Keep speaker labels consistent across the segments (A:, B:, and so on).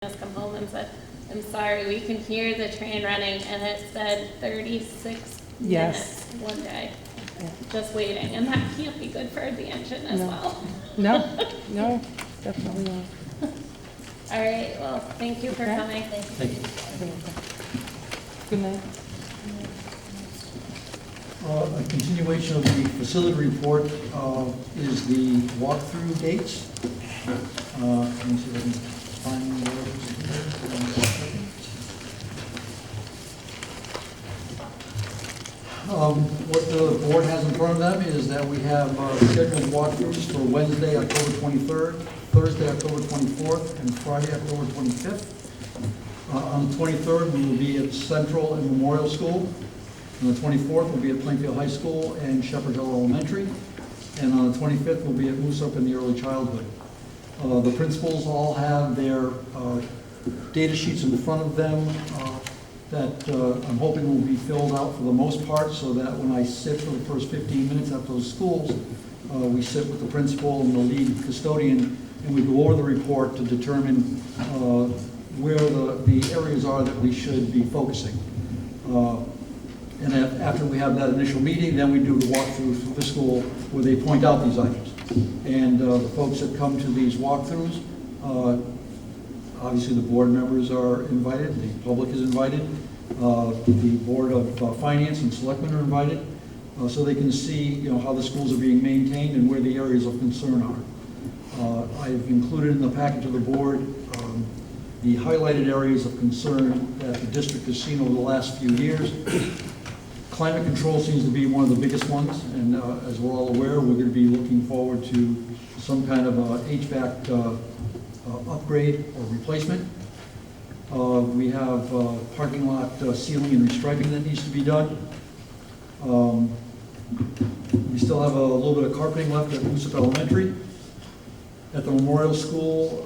A: Just come home and said, I'm sorry, we can hear the train running, and it said 36 minutes one day, just waiting, and that can't be good for the engine as well.
B: No, definitely not.
A: All right, well, thank you for coming.
C: Thank you.
B: Good night.
C: A continuation of the facility report is the walkthrough dates. Let me see if I can find those here. What the board has in front of them is that we have scheduled walkthroughs for Wednesday, October 23rd, Thursday, October 24th, and Friday, October 25th. On the 23rd, we will be at Central and Memorial School. On the 24th, we'll be at Plainfield High School and Shepherd Hill Elementary. And on the 25th, we'll be at Moose Up in the Early Childhood. The principals all have their data sheets in front of them that I'm hoping will be filled out for the most part, so that when I sit for the first 15 minutes at those schools, we sit with the principal and the lead custodian, and we go over the report to determine where the areas are that we should be focusing. And after we have that initial meeting, then we do the walkthrough for the school where they point out these items. And the folks that come to these walkthroughs, obviously the board members are invited, the public is invited, the Board of Finance and Selectmen are invited, so they can see how the schools are being maintained and where the areas of concern are. I've included in the package of the board the highlighted areas of concern that the district has seen over the last few years. Climate control seems to be one of the biggest ones, and as we're all aware, we're going to be looking forward to some kind of HVAC upgrade or replacement. We have parking lot sealing and restriping that needs to be done. We still have a little bit of carpeting left at Moose Up Elementary. At the Memorial School,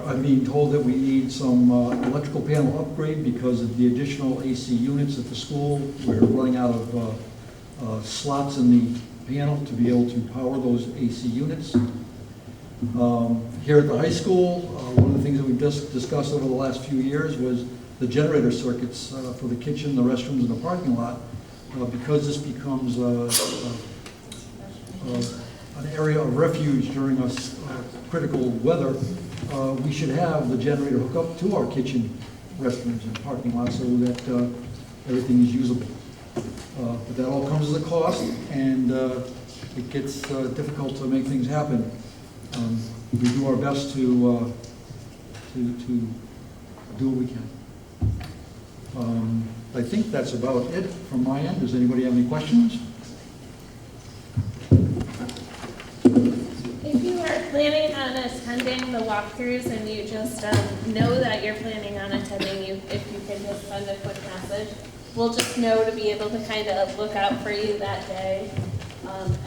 C: I'm being told that we need some electrical panel upgrade because of the additional AC units at the school. We're running out of slots in the panel to be able to power those AC units. Here at the high school, one of the things that we've just discussed over the last few years was the generator circuits for the kitchen, the restrooms, and the parking lot. Because this becomes an area of refuge during critical weather, we should have the generator hook up to our kitchen, restrooms, and parking lot so that everything is usable. But that all comes at a cost, and it gets difficult to make things happen. We do our best to do what we can. I think that's about it from my end. Does anybody have any questions?
A: If you are planning on attending the walkthroughs and you just know that you're planning on attending, if you can just send a quick message, we'll just know to be able to kind of look out for you that day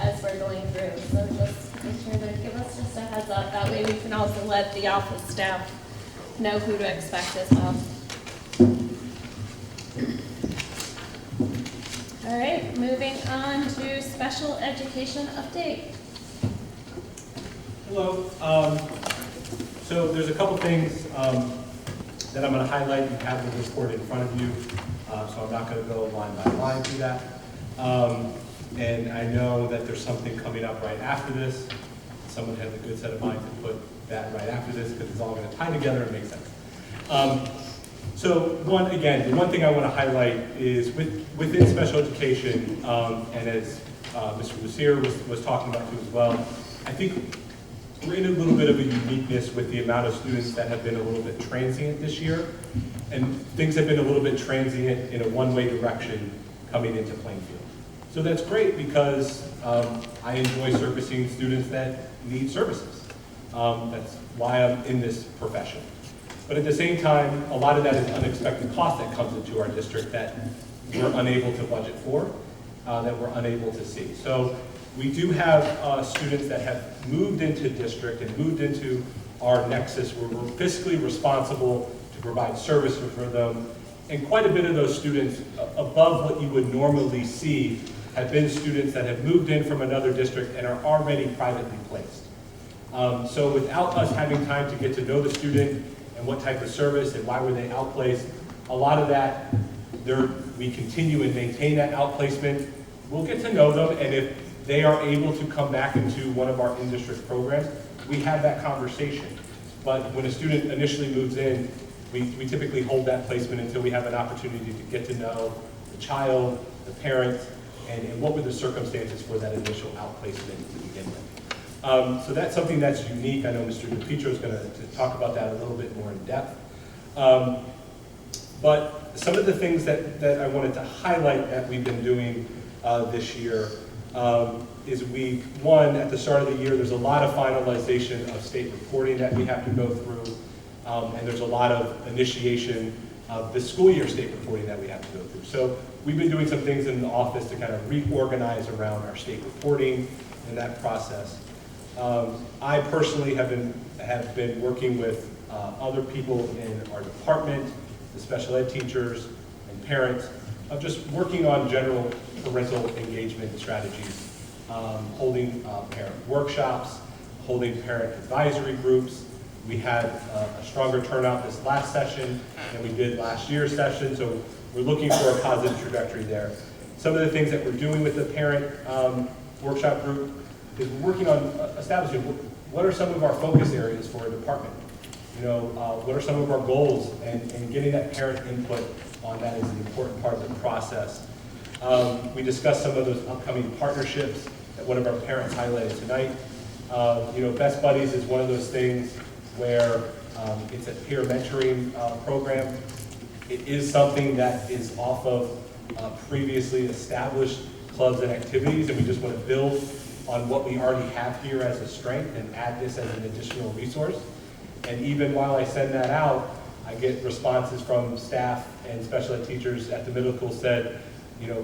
A: as we're going through. So just make sure to give us just a heads up. That way we can also let the office staff know who to expect as well. All right, moving on to special education update.
D: Hello. So there's a couple things that I'm going to highlight. You have the report in front of you, so I'm not going to go line by line through that. And I know that there's something coming up right after this. Someone has a good set of mind to put that right after this because it's all going to tie together and make sense. So the one thing I want to highlight is within special education, and as Mr. Lucier was talking about too as well, I think we're in a little bit of a uniqueness with the amount of students that have been a little bit transient this year, and things have been a little bit transient in a one-way direction coming into Plainfield. So that's great because I enjoy servicing students that need services. That's why I'm in this profession. But at the same time, a lot of that is unexpected cost that comes into our district that we're unable to budget for, that we're unable to see. So we do have students that have moved into district and moved into our nexus where we're fiscally responsible to provide services for them. And quite a bit of those students, above what you would normally see, have been students that have moved in from another district and are already privately placed. So without us having time to get to know the student and what type of service and why were they outplaced. A lot of that, we continue and maintain that outplacement. We'll get to know them, and if they are able to come back into one of our in-district programs, we have that conversation. But when a student initially moves in, we typically hold that placement until we have an opportunity to get to know the child, the parents, and what were the circumstances for that initial outplacement to begin with. So that's something that's unique. I know Mr. DePietro is going to talk about that a little bit more in depth. But some of the things that I wanted to highlight that we've been doing this year is at the start of the year, there's a lot of finalization of state reporting that we have to go through, and there's a lot of initiation of the school year state reporting that we have to go through. So we've been doing some things in the office to kind of reorganize around our state reporting and that process. I personally have been working with other people in our department, the special ed teachers and parents, of just working on general parental engagement strategies, holding parent workshops, holding parent advisory groups. We had a stronger turnout this last session than we did last year's session, so we're looking for a positive trajectory there. Some of the things that we're doing with the parent workshop group is we're working on establishing what are some of our focus areas for a department. What are some of our goals, and getting that parent input on that is an important part of the process. We discussed some of those upcoming partnerships that one of our parents highlighted tonight. Best Buddies is one of those things where it's a peer mentoring program. It is something that is off of previously established clubs and activities, and we just want to build on what we already have here as a strength and add this as an additional resource. And even while I send that out, I get responses from staff and special ed teachers at the middle school said,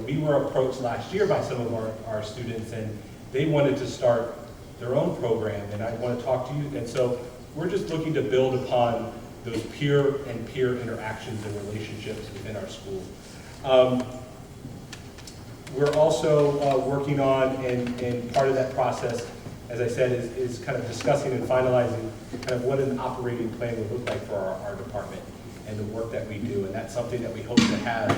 D: we were approached last year by some of our students, and they wanted to start their own program, and I want to talk to you. And so we're just looking to build upon those peer interactions and relationships within our school. We're also working on, and part of that process, as I said, is kind of discussing and finalizing kind of what an operating plan would look like for our department and the work that we do. And that's something that we hope to have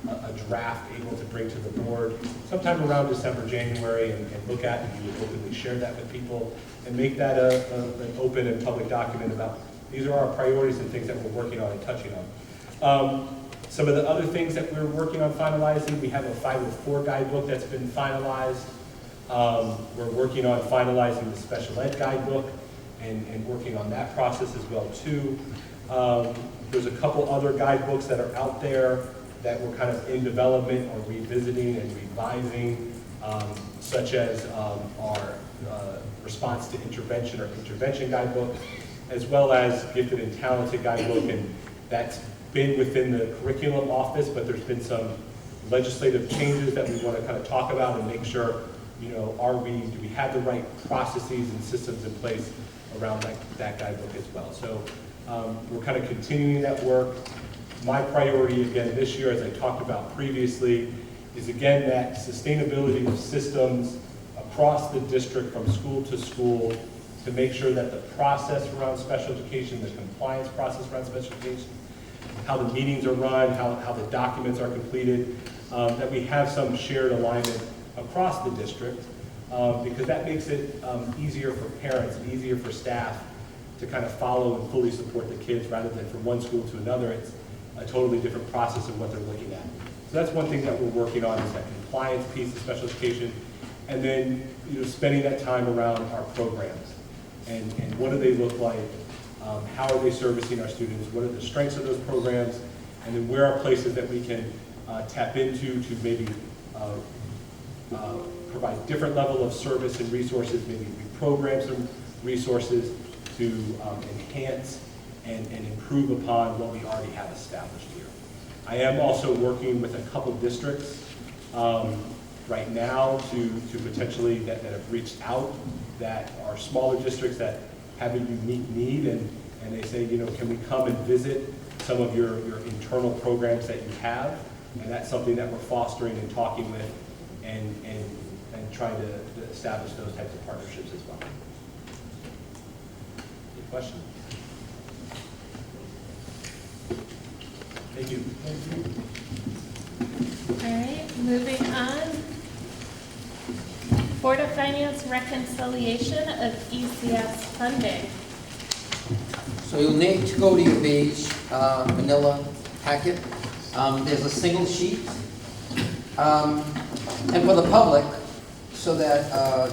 D: a draft able to bring to the board sometime around December, January, and look at, and we would openly share that with people and make that an open and public document about these are our priorities and things that we're working on and touching on. Some of the other things that we're working on finalizing, we have a 504 guidebook that's been finalized. We're working on finalizing the special ed guidebook and working on that process as well too. There's a couple other guidebooks that are out there that we're kind of in development or revisiting and revising, such as our response to intervention or intervention guidebook, as well as gifted and talented guidebook, and that's been within the curriculum office, but there's been some legislative changes that we want to kind of talk about and make sure, do we have the right processes and systems in place around that guidebook as well. So we're kind of continuing that work. My priority again this year, as I talked about previously, is again that sustainability of systems across the district from school to school to make sure that the process around special education, the compliance process around special education, how the meetings are run, how the documents are completed, that we have some shared alignment across the district, because that makes it easier for parents and easier for staff to kind of follow and fully support the kids rather than from one school to another. It's a totally different process of what they're looking at. So that's one thing that we're working on is that compliance piece of special education, and then spending that time around our programs and what do they look like, how are they servicing our students, what are the strengths of those programs, and then where are places that we can tap into to maybe provide different level of service and resources, maybe reprogram some resources to enhance and improve upon what we already have established here. I am also working with a couple districts right now to potentially that have reached out, that are smaller districts that have a unique need, and they say, can we come and visit some of your internal programs that you have? And that's something that we're fostering and talking with and trying to establish those types of partnerships as well. Any questions? Thank you.
A: All right, moving on. Board of Finance reconciliation of ECS funding.
E: So you'll need to go to your beige manila packet. There's a single sheet. And for the public, so that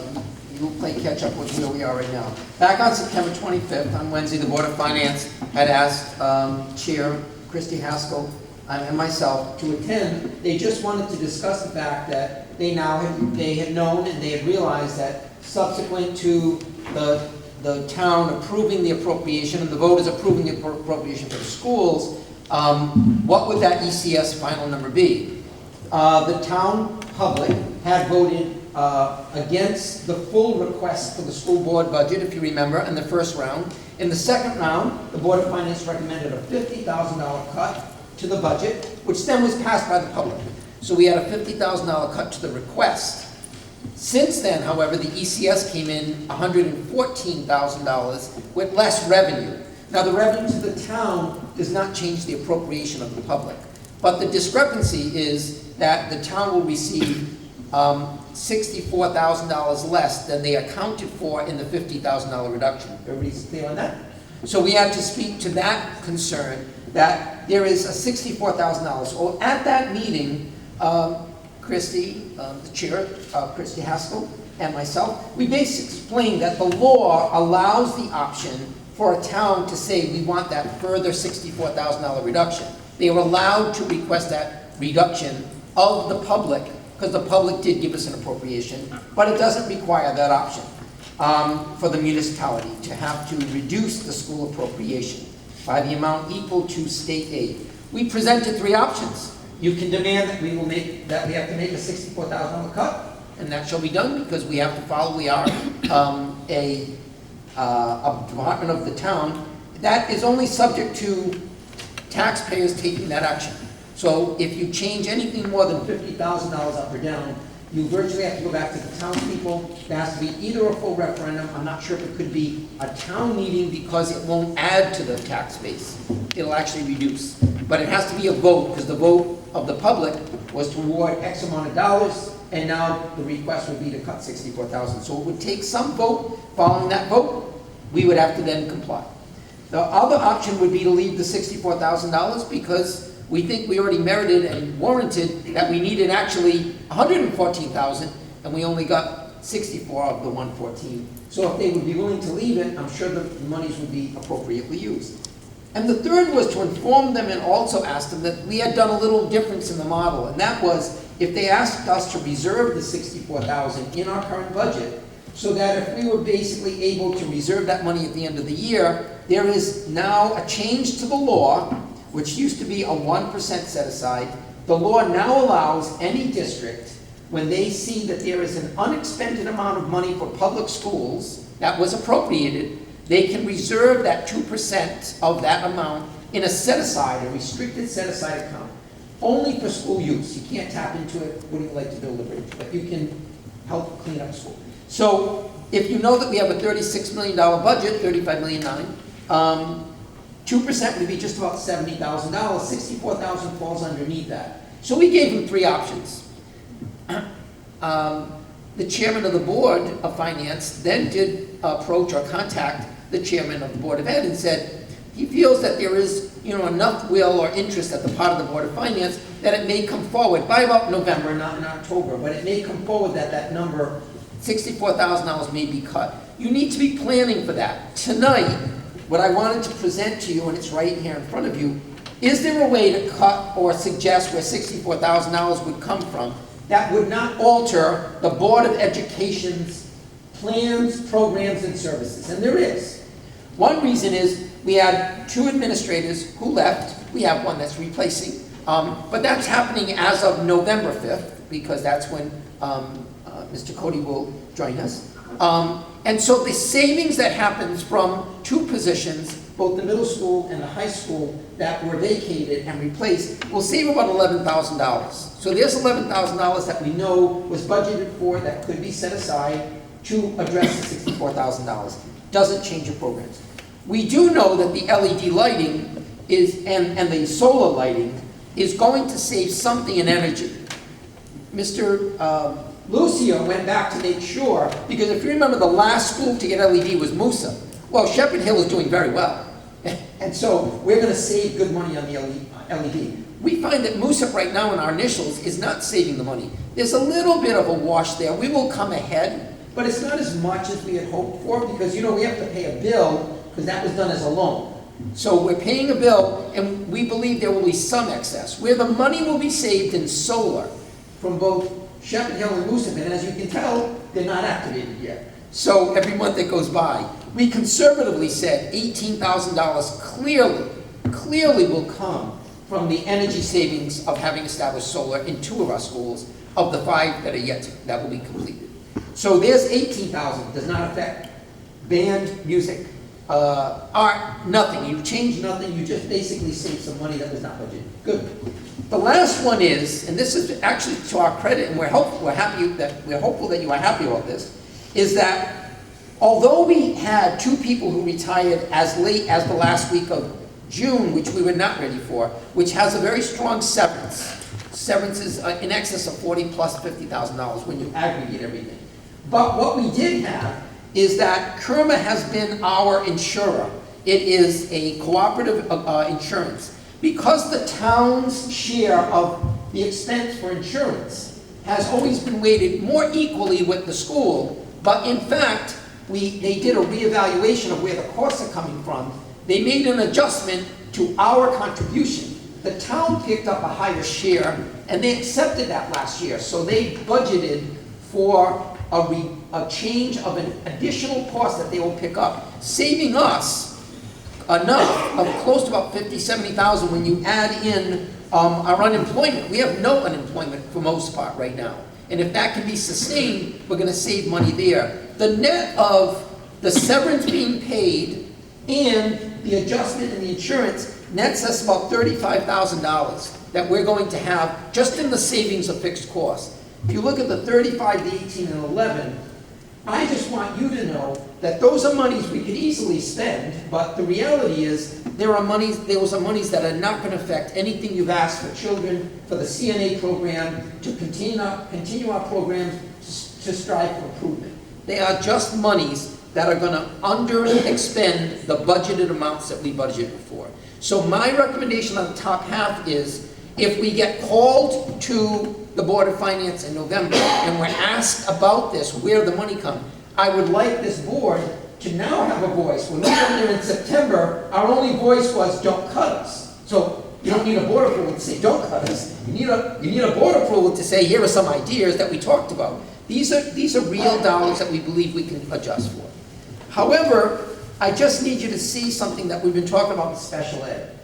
E: you'll play catch up with where we are right now. Back on September 25th, on Wednesday, the Board of Finance had asked Chair Christy Haskell and myself to attend. They just wanted to discuss the fact that they had known and they had realized that subsequent to the town approving the appropriation and the voters approving the appropriation for the schools, what would that ECS final number be? The town public had voted against the full request for the school board budget, if you remember, in the first round. In the second round, the Board of Finance recommended a $50,000 cut to the budget, which then was passed by the public. So we had a $50,000 cut to the request. Since then, however, the ECS came in $114,000 with less revenue. Now, the revenue to the town does not change the appropriation of the public, but the discrepancy is that the town will receive $64,000 less than they accounted for in the $50,000 reduction. Everybody's clear on that? So we had to speak to that concern, that there is a $64,000. So at that meeting, Christy, the chair, Christy Haskell, and myself, we basically explained that the law allows the option for a town to say, we want that further $64,000 reduction. They were allowed to request that reduction of the public, because the public did give us an appropriation, but it doesn't require that option for the municipality to have to reduce the school appropriation by the amount equal to state aid. We presented three options. You can demand that we have to make a $64,000 cut, and that shall be done because we have to follow. We are a department of the town. That is only subject to taxpayers taking that action. So if you change anything more than $50,000 up or down, you virtually have to go back to the townspeople. There has to be either a full referendum. I'm not sure if it could be a town meeting because it won't add to the tax base. It'll actually reduce. But it has to be a vote, because the vote of the public was to award X amount of dollars, and now the request would be to cut $64,000. So it would take some vote. Following that vote, we would have to then comply. The other option would be to leave the $64,000 because we think we already merited and warranted that we needed actually $114,000, and we only got 64 of the 114. So if they would be willing to leave it, I'm sure the monies would be appropriately used. And the third was to inform them and also ask them that we had done a little difference in the model, and that was if they asked us to reserve the $64,000 in our current budget, so that if we were basically able to reserve that money at the end of the year, there is now a change to the law, which used to be a 1% set aside. The law now allows any district, when they see that there is an unexpended amount of money for public schools that was appropriated, they can reserve that 2% of that amount in a set-aside, a restricted set-aside account, only for school use. You can't tap into it, wouldn't you like to build a bridge, but you can help clean up school. So if you know that we have a $36 million budget, $35.9 million, 2% would be just about $70,000. $64,000 falls underneath that. So we gave them three options. The chairman of the Board of Finance then did approach or contact the chairman of the Board of Ed and said he feels that there is enough will or interest at the part of the Board of Finance that it may come forward by about November, not in October, but it may come forward that that number, $64,000, may be cut. You need to be planning for that. Tonight, what I wanted to present to you, and it's right here in front of you, is there a way to cut or suggest where $64,000 would come from that would not alter the Board of Education's plans, programs, and services? And there is. One reason is we had two administrators who left. We have one that's replacing. But that's happening as of November 5th, because that's when Mr. Cody will join us. And so the savings that happens from two positions, both the middle school and the high school, that were vacated and replaced, will save about $11,000. So there's $11,000 that we know was budgeted for that could be set aside to address the $64,000. Doesn't change your programs. We do know that the LED lighting and the solar lighting is going to save something in energy. Mr. Lucio went back to make sure, because if you remember, the last school to get LED was Moosa. Well, Shepherd Hill is doing very well. And so we're going to save good money on the LED. We find that Moosa right now in our initials is not saving the money. There's a little bit of a wash there. We will come ahead, but it's not as much as we had hoped for, because, you know, we have to pay a bill because that was done as a loan. So we're paying a bill, and we believe there will be some excess. Where the money will be saved in solar from both Shepherd Hill and Moosa, and as you can tell, they're not activated yet. So every month that goes by, we conservatively said $18,000 clearly will come from the energy savings of having established solar in 2 of our schools, of the 5 that are yet that will be completed. So there's 18,000, does not affect band, music, art, nothing. You've changed nothing, you just basically saved some money that was not budgeted. Good. The last one is, and this is actually to our credit, and we're hopeful that you are happy about this, is that although we had 2 people who retired as late as the last week of June, which we were not ready for, which has a very strong severance. Severance is in excess of $40 plus $50,000 when you aggregate everything. But what we did have is that Kerma has been our insurer. It is a cooperative insurance. Because the town's share of the expense for insurance has always been weighted more equally with the school, but in fact, they did a reevaluation of where the costs are coming from. They made an adjustment to our contribution. The town picked up a higher share, and they accepted that last year. So they budgeted for a change of an additional cost that they will pick up, saving us enough of close to about $50,000, $70,000 when you add in our unemployment. We have no unemployment for most part right now. And if that can be sustained, we're going to save money there. The net of the severance being paid and the adjustment in the insurance nets us about $35,000 that we're going to have just in the savings of fixed costs. If you look at the 35, the 18, and 11, I just want you to know that those are monies we could easily spend, but the reality is those are monies that are not going to affect anything you've asked for children, for the CNA program, to continue our programs to strive for improvement. They are just monies that are going to under-expend the budgeted amounts that we budgeted for. So my recommendation on the top half is, if we get called to the Board of Finance in November and we're asked about this, where the money comes, I would like this board to now have a voice. When we went there in September, our only voice was, don't cut us. So you don't need a board approval to say, don't cut us. You need a board approval to say, here are some ideas that we talked about. These are real dollars that we believe we can adjust for. However, I just need you to see something that we've been talking about in special ed.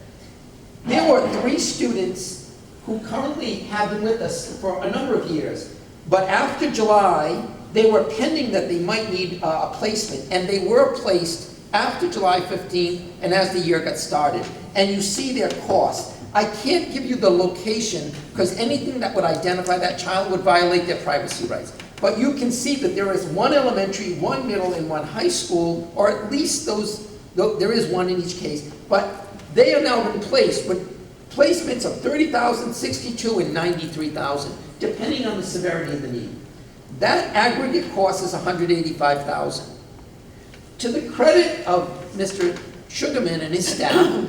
E: There were 3 students who currently have been with us for a number of years, but after July, they were pending that they might need a placement, and they were placed after July 15th and as the year got started. And you see their cost. I can't give you the location because anything that would identify that child would violate their privacy rights. But you can see that there is 1 elementary, 1 middle, and 1 high school, or at least there is 1 in each case, but they are now in place with placements of $30,000, $62,000, and $93,000, depending on the severity of the need. That aggregate cost is $185,000. To the credit of Mr. Sugarman and his staff,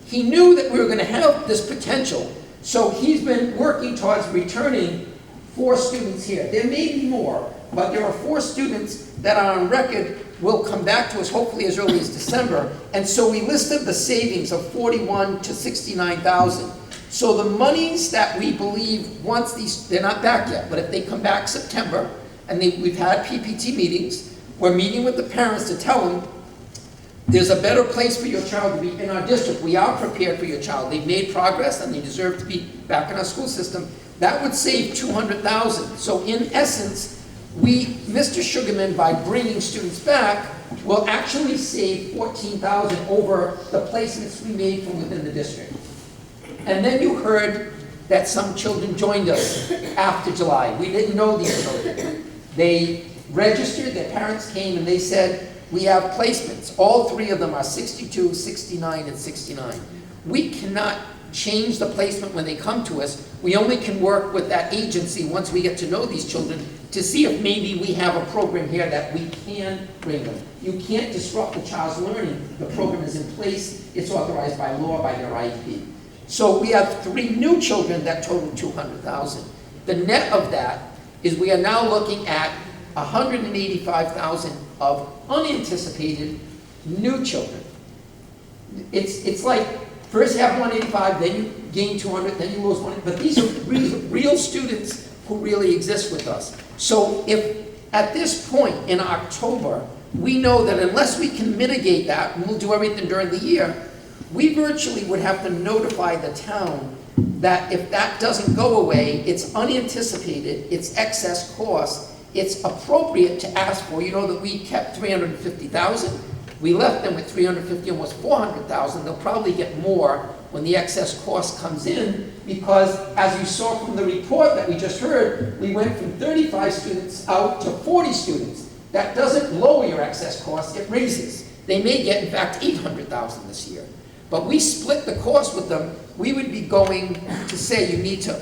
E: he knew that we were going to have this potential, so he's been working towards returning 4 students here. There may be more, but there are 4 students that are on record will come back to us hopefully as early as December. And so we listed the savings of $41,000 to $69,000. So the monies that we believe, once they're not back yet, but if they come back September, and we've had PPT meetings, we're meeting with the parents to tell them, there's a better place for your child to be in our district. We are prepared for your child. They've made progress and they deserve to be back in our school system. That would save $200,000. So in essence, Mr. Sugarman, by bringing students back, will actually save $14,000 over the placements we made from within the district. And then you heard that some children joined us after July. We didn't know these children. They registered, their parents came, and they said, We have placements. All three of them are 62, 69, and 69. We cannot change the placement when they come to us. We only can work with that agency once we get to know these children to see if maybe we have a program here that we can bring them. You can't disrupt the child's learning. The program is in place. It's authorized by law, by their IEP. So we have 3 new children that total 200,000. The net of that is we are now looking at 185,000 of unanticipated new children. It's like, first you have 185, then you gain 200, then you lose 100, but these are real students who really exist with us. So if at this point in October, we know that unless we can mitigate that, and we'll do everything during the year, we virtually would have to notify the town that if that doesn't go away, it's unanticipated, it's excess cost, it's appropriate to ask for. You know that we kept 350,000. We left them with 350, almost 400,000. They'll probably get more when the excess cost comes in, because as you saw from the report that we just heard, we went from 35 students out to 40 students. That doesn't lower your excess cost, it raises. They may get, in fact, 800,000 this year. But we split the cost with them. We would be going to say you need to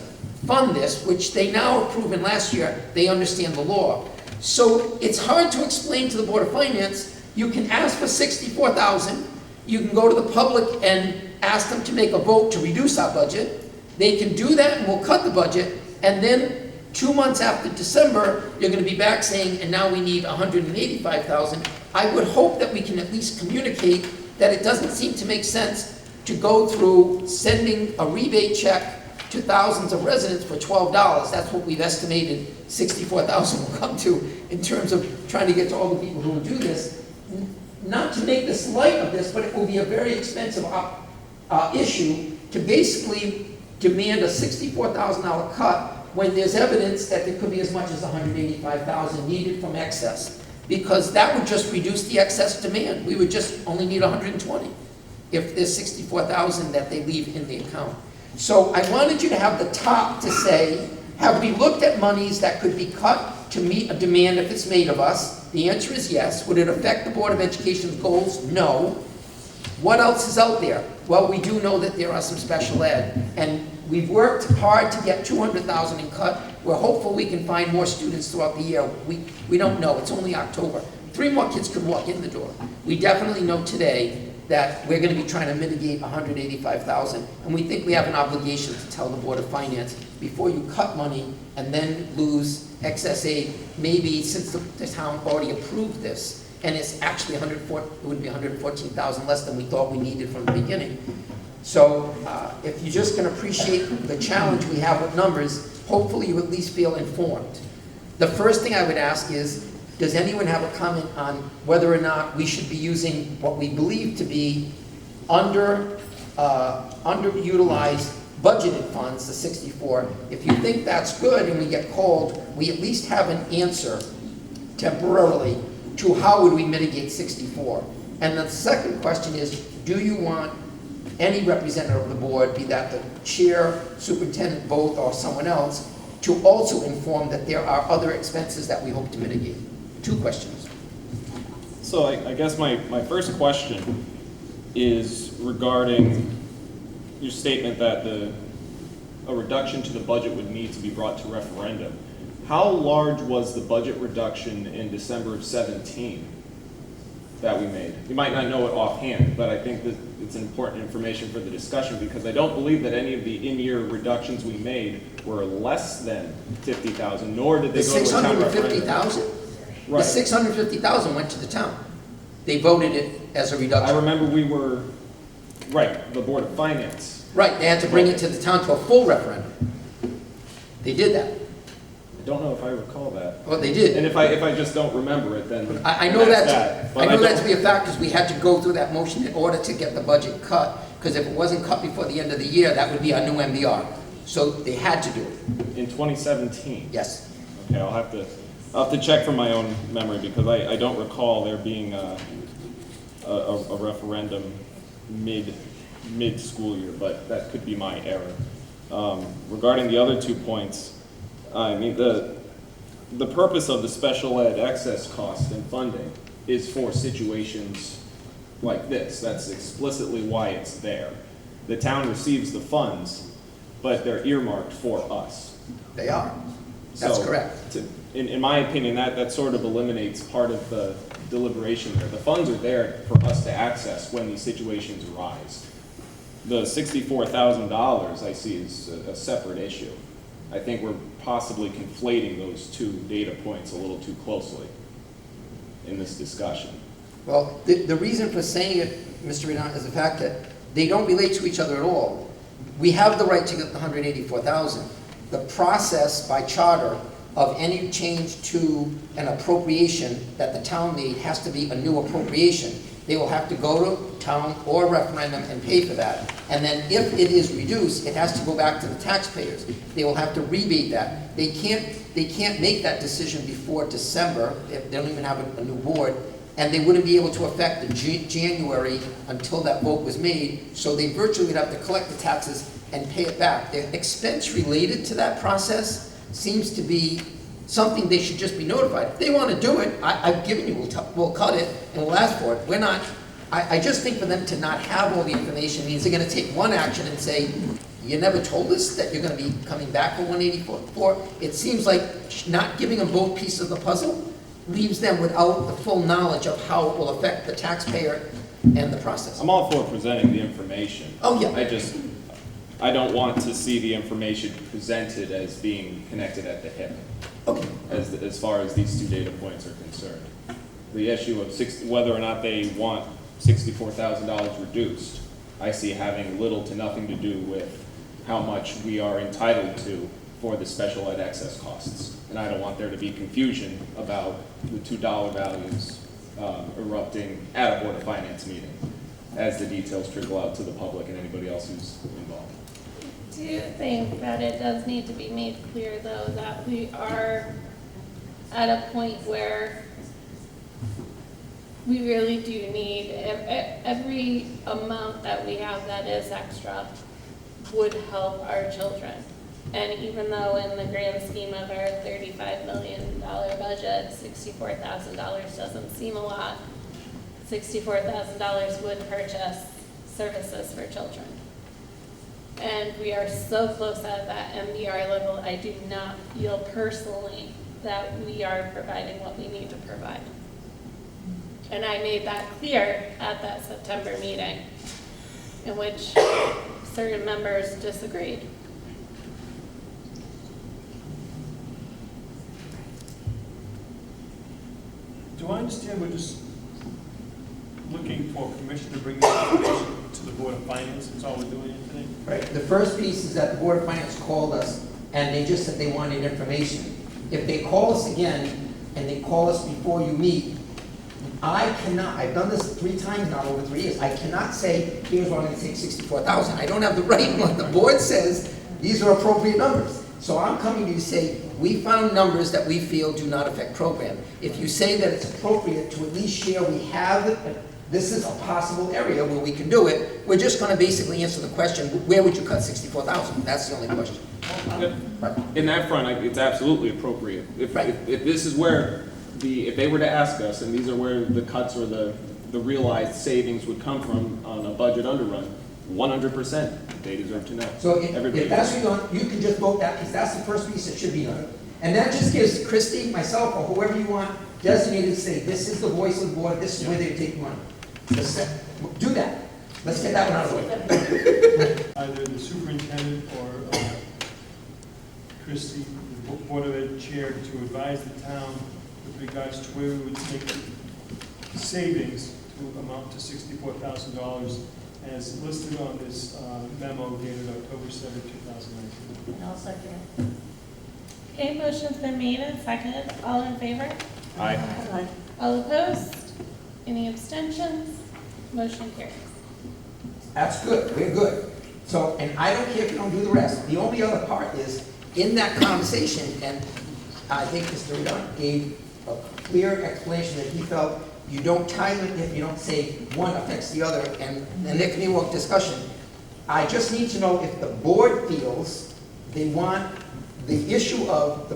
E: fund this, which they now have proven last year they understand the law. So it's hard to explain to the Board of Finance. You can ask for 64,000. You can go to the public and ask them to make a vote to reduce our budget. They can do that and we'll cut the budget. And then 2 months after December, you're going to be back saying, and now we need 185,000. I would hope that we can at least communicate that it doesn't seem to make sense to go through sending a rebate check to thousands of residents for $12. That's what we've estimated 64,000 will come to in terms of trying to get to all the people who will do this. Not to make this light of this, but it will be a very expensive issue to basically demand a $64,000 cut when there's evidence that there could be as much as 185,000 needed from excess. Because that would just reduce the excess demand. We would just only need 120 if there's 64,000 that they leave in the account. So I wanted you to have the top to say, have we looked at monies that could be cut to meet a demand if it's made of us? The answer is yes. Would it affect the Board of Education's goals? No. What else is out there? Well, we do know that there are some special ed, and we've worked hard to get 200,000 in cut. We're hopeful we can find more students throughout the year. We don't know. It's only October. 3 more kids could walk in the door. We definitely know today that we're going to be trying to mitigate 185,000, and we think we have an obligation to tell the Board of Finance before you cut money and then lose excess aid. Maybe since the town already approved this, and it's actually it would be 114,000 less than we thought we needed from the beginning. So if you just can appreciate the challenge we have with numbers, hopefully you at least feel informed. The first thing I would ask is, does anyone have a comment on whether or not we should be using what we believe to be underutilized budgeted funds, the 64? If you think that's good and we get called, we at least have an answer temporarily to how would we mitigate 64. And the second question is, do you want any representative of the board, be that the chair, superintendent, both, or someone else, to also inform that there are other expenses that we hope to mitigate? 2 questions.
F: So I guess my first question is regarding your statement that a reduction to the budget would need to be brought to referendum. How large was the budget reduction in December of 17 that we made? You might not know it offhand, but I think that it's important information for the discussion, because I don't believe that any of the in-year reductions we made were less than 50,000, nor did they go to a town referendum.
E: 650,000?
F: Right.
E: The 650,000 went to the town. They voted it as a reduction.
F: I remember we were, right, the Board of Finance.
E: Right, they had to bring it to the town to a full referendum. They did that.
F: I don't know if I recall that.
E: Well, they did.
F: And if I just don't remember it, then
E: I know
F: that's
E: that.
F: But
E: I know that to
F: don't-
E: be a fact, because we had to go through that motion in order to get the budget cut. Because if it wasn't cut before the end of the year, that would be our new MBR. So they had to do it.
F: In 2017?
E: Yes.
F: Okay, I'll have to check from my own memory, because I don't recall there being a referendum mid-school year, but that could be my error. Regarding the other 2 points, I mean, the purpose of the special ed excess cost and funding is for situations like this. That's explicitly why it's there. The town receives the funds, but they're earmarked for us.
E: They are. That's
F: So,
E: correct.
F: In my opinion, that sort of eliminates part of the deliberation there. The funds are there for us to access when these situations arise. The $64,000 I see is a separate issue. I think we're possibly conflating those two data points a little too closely in this discussion.
E: Well, the reason for saying it, Mr. Renan, is the fact that they don't relate to each other at all. We have the right to get the 184,000. The process by charter of any change to an appropriation that the town need has to be a new appropriation. They will have to go to town or referendum and pay for that. And then if it is reduced, it has to go back to the taxpayers. They will have to rebate that. They can't make that decision before December. They don't even have a new board. And they wouldn't be able to affect the January until that vote was made. So they virtually would have to collect the taxes and pay it back. The expense related to that process seems to be something they should just be notified. If they want to do it, I've given you, we'll cut it and we'll ask for it. We're not, I just think for them to not have all the information means they're going to take one action and say, you never told us that you're going to be coming back for 184. It seems like not giving them both pieces of the puzzle leaves them without the full knowledge of how it will affect the taxpayer and the process.
F: I'm all for presenting the information.
E: Oh, yeah.
F: I don't want to see the information presented as being connected at the hip,
E: Okay.
F: as far as these two data points are concerned. The issue of whether or not they want $64,000 reduced, I see having little to nothing to do with how much we are entitled to for the special ed excess costs. And I don't want there to be confusion about the $2 values erupting at a Board of Finance meeting as the details trickle out to the public and anybody else who's involved.
A: Do you think that it does need to be made clear, though, that we are at a point where we really do need, every amount that we have that is extra would help our children? And even though in the grand scheme of our $35 million budget, $64,000 doesn't seem a lot, $64,000 would purchase services for children. And we are so close at that MDR level, I do not feel personally that we are providing what we need to provide. And I made that clear at that September meeting, in which certain members disagreed.
G: Do I understand we're just looking for permission to bring this information to the Board of Finance? That's all we're doing here today?
E: Right. The first piece is that the Board of Finance called us and they just said they wanted information. If they call us again and they call us before you meet, I cannot, I've done this 3 times now over 3 years, I cannot say, here's what I'm going to take 64,000. I don't have the right one. The board says these are appropriate numbers. So I'm coming to you to say, we found numbers that we feel do not affect program. If you say that it's appropriate to at least share, we have, this is a possible area where we can do it, we're just going to basically answer the question, where would you cut 64,000? That's the only question. Right.
F: In that front, it's absolutely appropriate. If this is where if they were to ask us, and these are where the cuts or the realized savings would come from on a budget underrun, 100%, they deserve to know.
E: So if that's what you want, you can just vote that, because that's the first piece that should be done. And that just gives Christie, myself, or whoever you want designated to say, this is the voice of the board, this is where they take money. Do that. Let's get that one out of the way.
G: Either the superintendent or Christie, the Board of Ed chair, to advise the town with regards to where we would take savings to amount to $64,000 as listed on this memo dated October 7, 2019.
H: I'll second it.
A: Okay, motion's been made and seconded. All in favor?
F: Aye.
H: Aye.
A: All opposed? Any abstentions? Motion carries.
E: That's good, we're good. So, and I don't care if you don't do the rest. The only other part is, in that conversation, and I think Mr. Redon gave a clear explanation that he felt you don't time it if you don't say one affects the other, and there can be more discussion. I just need to know if the board feels they want the issue of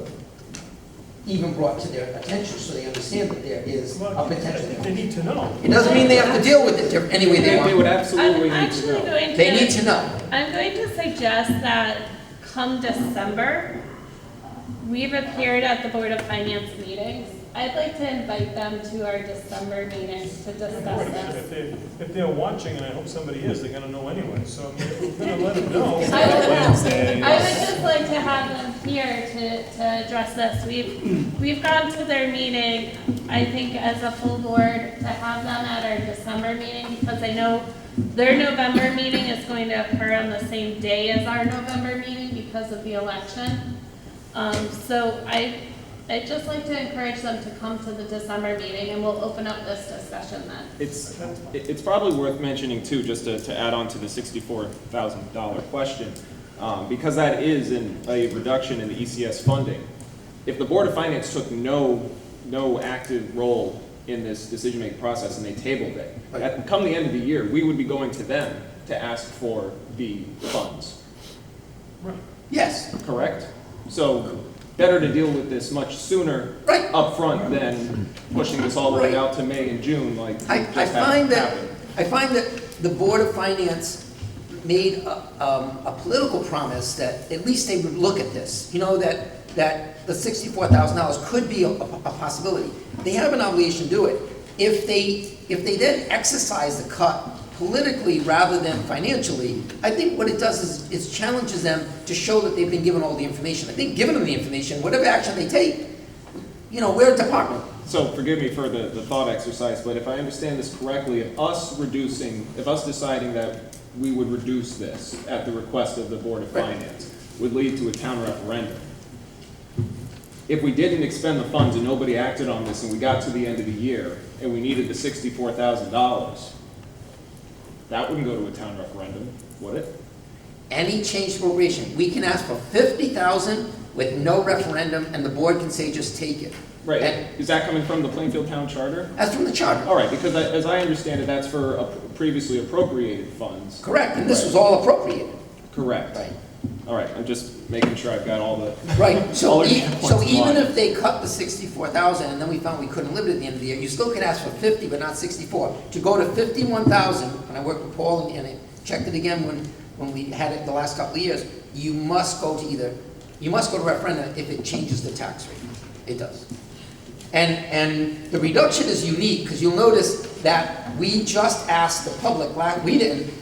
E: even brought to their attention, so they understand that there is
G: Well,
E: a
G: I
E: potential.
G: think they need to know.
E: It doesn't mean they have to deal with it any way they
F: They would
E: want.
F: absolutely
A: I'm
F: need to
A: actually
F: know.
A: going to.
E: They need to know.
A: I'm going to suggest that come December, we've appeared at the Board of Finance meetings. I'd like to invite them to our December meetings to discuss this.
G: If they're watching, and I hope somebody is, they're gonna know anyway, so I mean, if we're gonna let them know.
A: I would just like to have them here to address this. We've gone to their meeting, I think as a full board, to have them at our December meeting, because I know their November meeting is going to occur on the same day as our November meeting because of the election. So I'd just like to encourage them to come to the December meeting, and we'll open up this discussion then.
F: It's probably worth mentioning too, just to add on to the $64,000 question, because that is a reduction in the ECS funding. If the Board of Finance took no active role in this decision-making process and they tabled it, come the end of the year, we would be going to them to ask for the funds,
E: Yes,
F: correct? So better to deal with this much sooner
E: Right.
F: upfront than pushing this all the way out to May and June like
E: I
F: just
E: find
F: happened.
E: that the Board of Finance made a political promise that at least they would look at this, you know, that the $64,000 could be a possibility. They have an obligation to do it. If they then exercise the cut politically rather than financially, I think what it does is challenges them to show that they've been given all the information. I think given them the information, whatever action they take, you know, we're a department.
F: So forgive me for the thought exercise, but if I understand this correctly, if us deciding that we would reduce this at the request of the Board of Finance would lead to a town referendum. If we didn't expend the funds and nobody acted on this and we got to the end of the year and we needed the $64,000, that wouldn't go to a town referendum, would it?
E: Any change to appropriation, we can ask for 50,000 with no referendum, and the board can say, just take it.
F: Right,
E: And
F: is that coming from the Plainfield Town Charter?
E: that's from the charter.
F: All right, because as I understand it, that's for previously appropriated funds.
E: Correct, and this was all appropriated.
F: Correct.
E: Right.
F: All right, I'm just making sure I've got all the.
E: Right,
F: All
E: so
F: the
E: even
F: points in line.
E: if they cut the 64,000 and then we found we couldn't live it at the end of the year, you still could ask for 50, but not 64. To go to 51,000, and I worked with Paul and I checked it again when we had it the last couple of years, you must go to referendum if it changes the tax rate. It does. And the reduction is unique, because you'll notice that we just asked the public,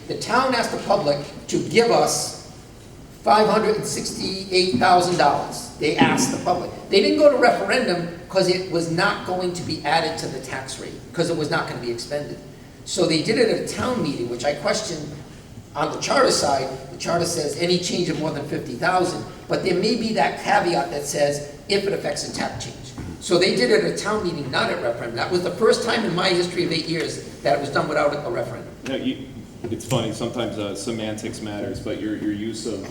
E: the town asked the public to give us $568,000. They asked the public. They didn't go to referendum because it was not going to be added to the tax rate, because it was not going to be expended. So they did it at a town meeting, which I questioned on the charter side. The charter says any change of more than 50,000, but there may be that caveat that says if it affects a tax change. So they did it at a town meeting, not at referendum. That was the first time in my history of 8 years that it was done without a referendum.
F: It's funny, sometimes semantics matters, but your use of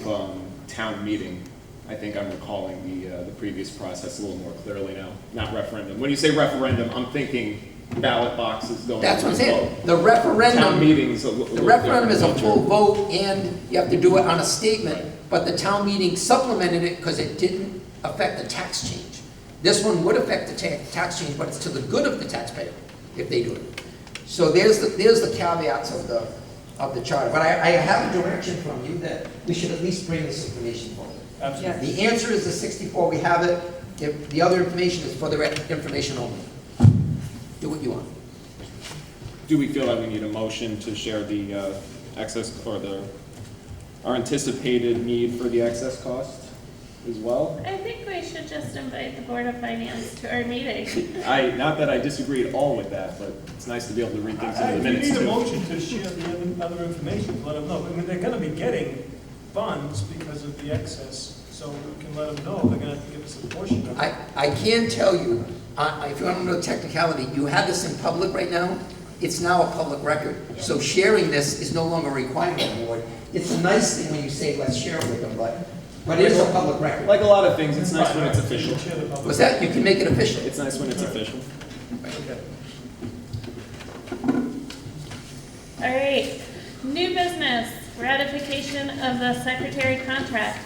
F: town meeting, I think I'm recalling the previous process a little more clearly now, not referendum. When you say referendum, I'm thinking ballot boxes going.
E: That's what I'm
F: to
E: saying.
F: vote.
E: The referendum.
F: Town meetings.
E: The referendum is a full vote, and you have to do it on a statement, but the town meeting supplemented it because it didn't affect the tax change. This one would affect the tax change, but it's to the good of the taxpayer if they do it. So there's the caveats of the charter. But I have a direction from you that we should at least bring this information forward.
G: Absolutely.
E: The answer is the 64, we have it. If the other information is for the information only. Do what you want.
F: Do we feel that we need a motion to share the excess, or our anticipated need for the excess cost as well?
A: I think we should just invite the Board of Finance to our meeting.
F: Not that I disagree at all with that, but it's nice to be able to read things into the minutes
G: We need a
F: too.
G: motion to share the other information, to let them know. I mean, they're gonna be getting funds because of the excess, so we can let them know. They're gonna have to give us a portion of it.
E: I can tell you, if you want to know the technicality, you have this in public right now. It's now a public record. So sharing this is no longer required by the board. It's a nice thing when you say, let's share it with them, but it is a public record.
F: Like a lot of things, it's nice when it's
G: Right,
F: official.
G: right. Share the public.
E: What's that? You can make it official.
F: It's nice when it's official.
G: Okay.
A: All right, new business, ratification of the secretary contract.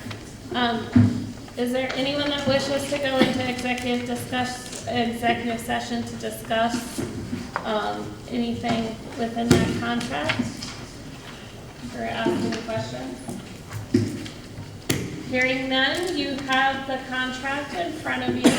A: Is there anyone that wishes to go into executive session to discuss anything within that contract? Or ask any questions? Hearing none, you have the contract in front of you.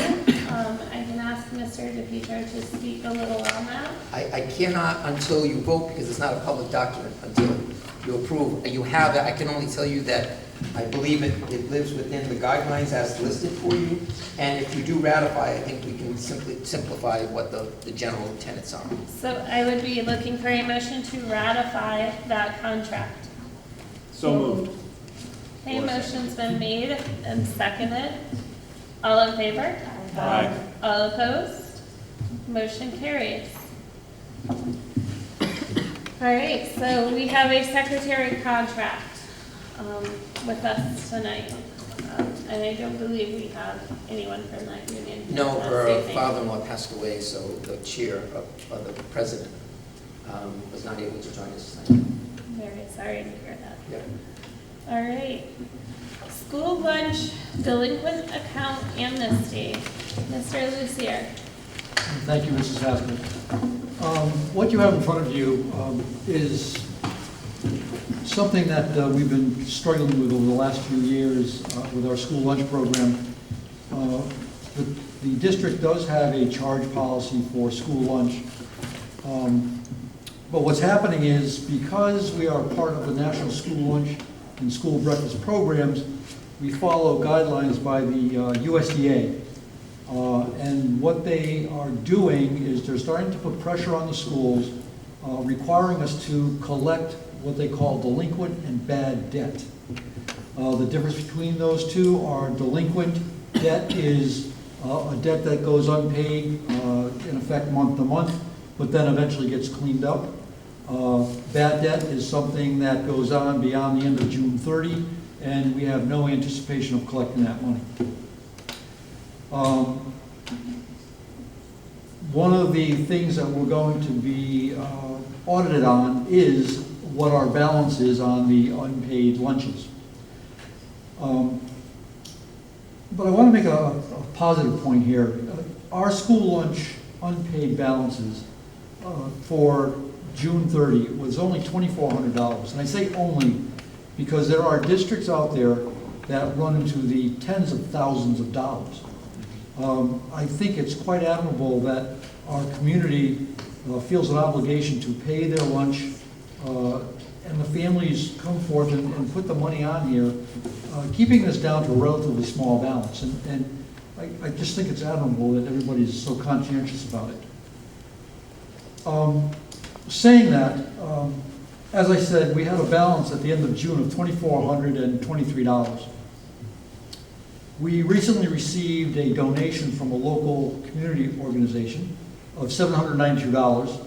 A: I can ask Mr. DePietro to speak a little on that.
E: I cannot until you vote, because it's not a public document, until you approve. You have it, I can only tell you that I believe it lives within the guidelines as listed for you. And if you do ratify, I think we can simply simplify what the general tenets are.
A: So I would be looking for a motion to ratify that contract.
F: So moved.
A: Okay, motion's been made and seconded. All in favor?
F: Aye.
A: All opposed? Motion carries. All right, so we have a secretary contract with us tonight. And I don't believe we have anyone from that union.
E: No,
A: That's
E: her
A: the thing.
E: father-in-law passed away, so the chair of the president was not able to join us tonight.
A: Very sorry to hear that.
E: Yeah.
A: All right. School lunch delinquent account amnesty. Mr. Lucier.
C: Thank you, Mrs. Haskell. What you have in front of you is something that we've been struggling with over the last few years with our school lunch program. The district does have a charge policy for school lunch. But what's happening is, because we are part of the National School Lunch and School Breakfast programs, we follow guidelines by the USDA. And what they are doing is they're starting to put pressure on the schools, requiring us to collect what they call delinquent and bad debt. The difference between those two are delinquent debt is a debt that goes unpaid, in effect month to month, but then eventually gets cleaned up. Bad debt is something that goes on beyond the end of June 30, and we have no anticipation of collecting that money. One of the things that we're going to be audited on is what our balance is on the unpaid lunches. But I want to make a positive point here. Our school lunch unpaid balances for June 30 was only $2,400. And I say only because there are districts out there that run into the tens of thousands of dollars. I think it's quite admirable that our community feels an obligation to pay their lunch, and the families come forth and put the money on here, keeping this down to a relatively small balance. And I just think it's admirable that everybody's so conscientious about it. Saying that, as I said, we had a balance at the end of June of $2,423. We recently received a donation from a local community organization of $792,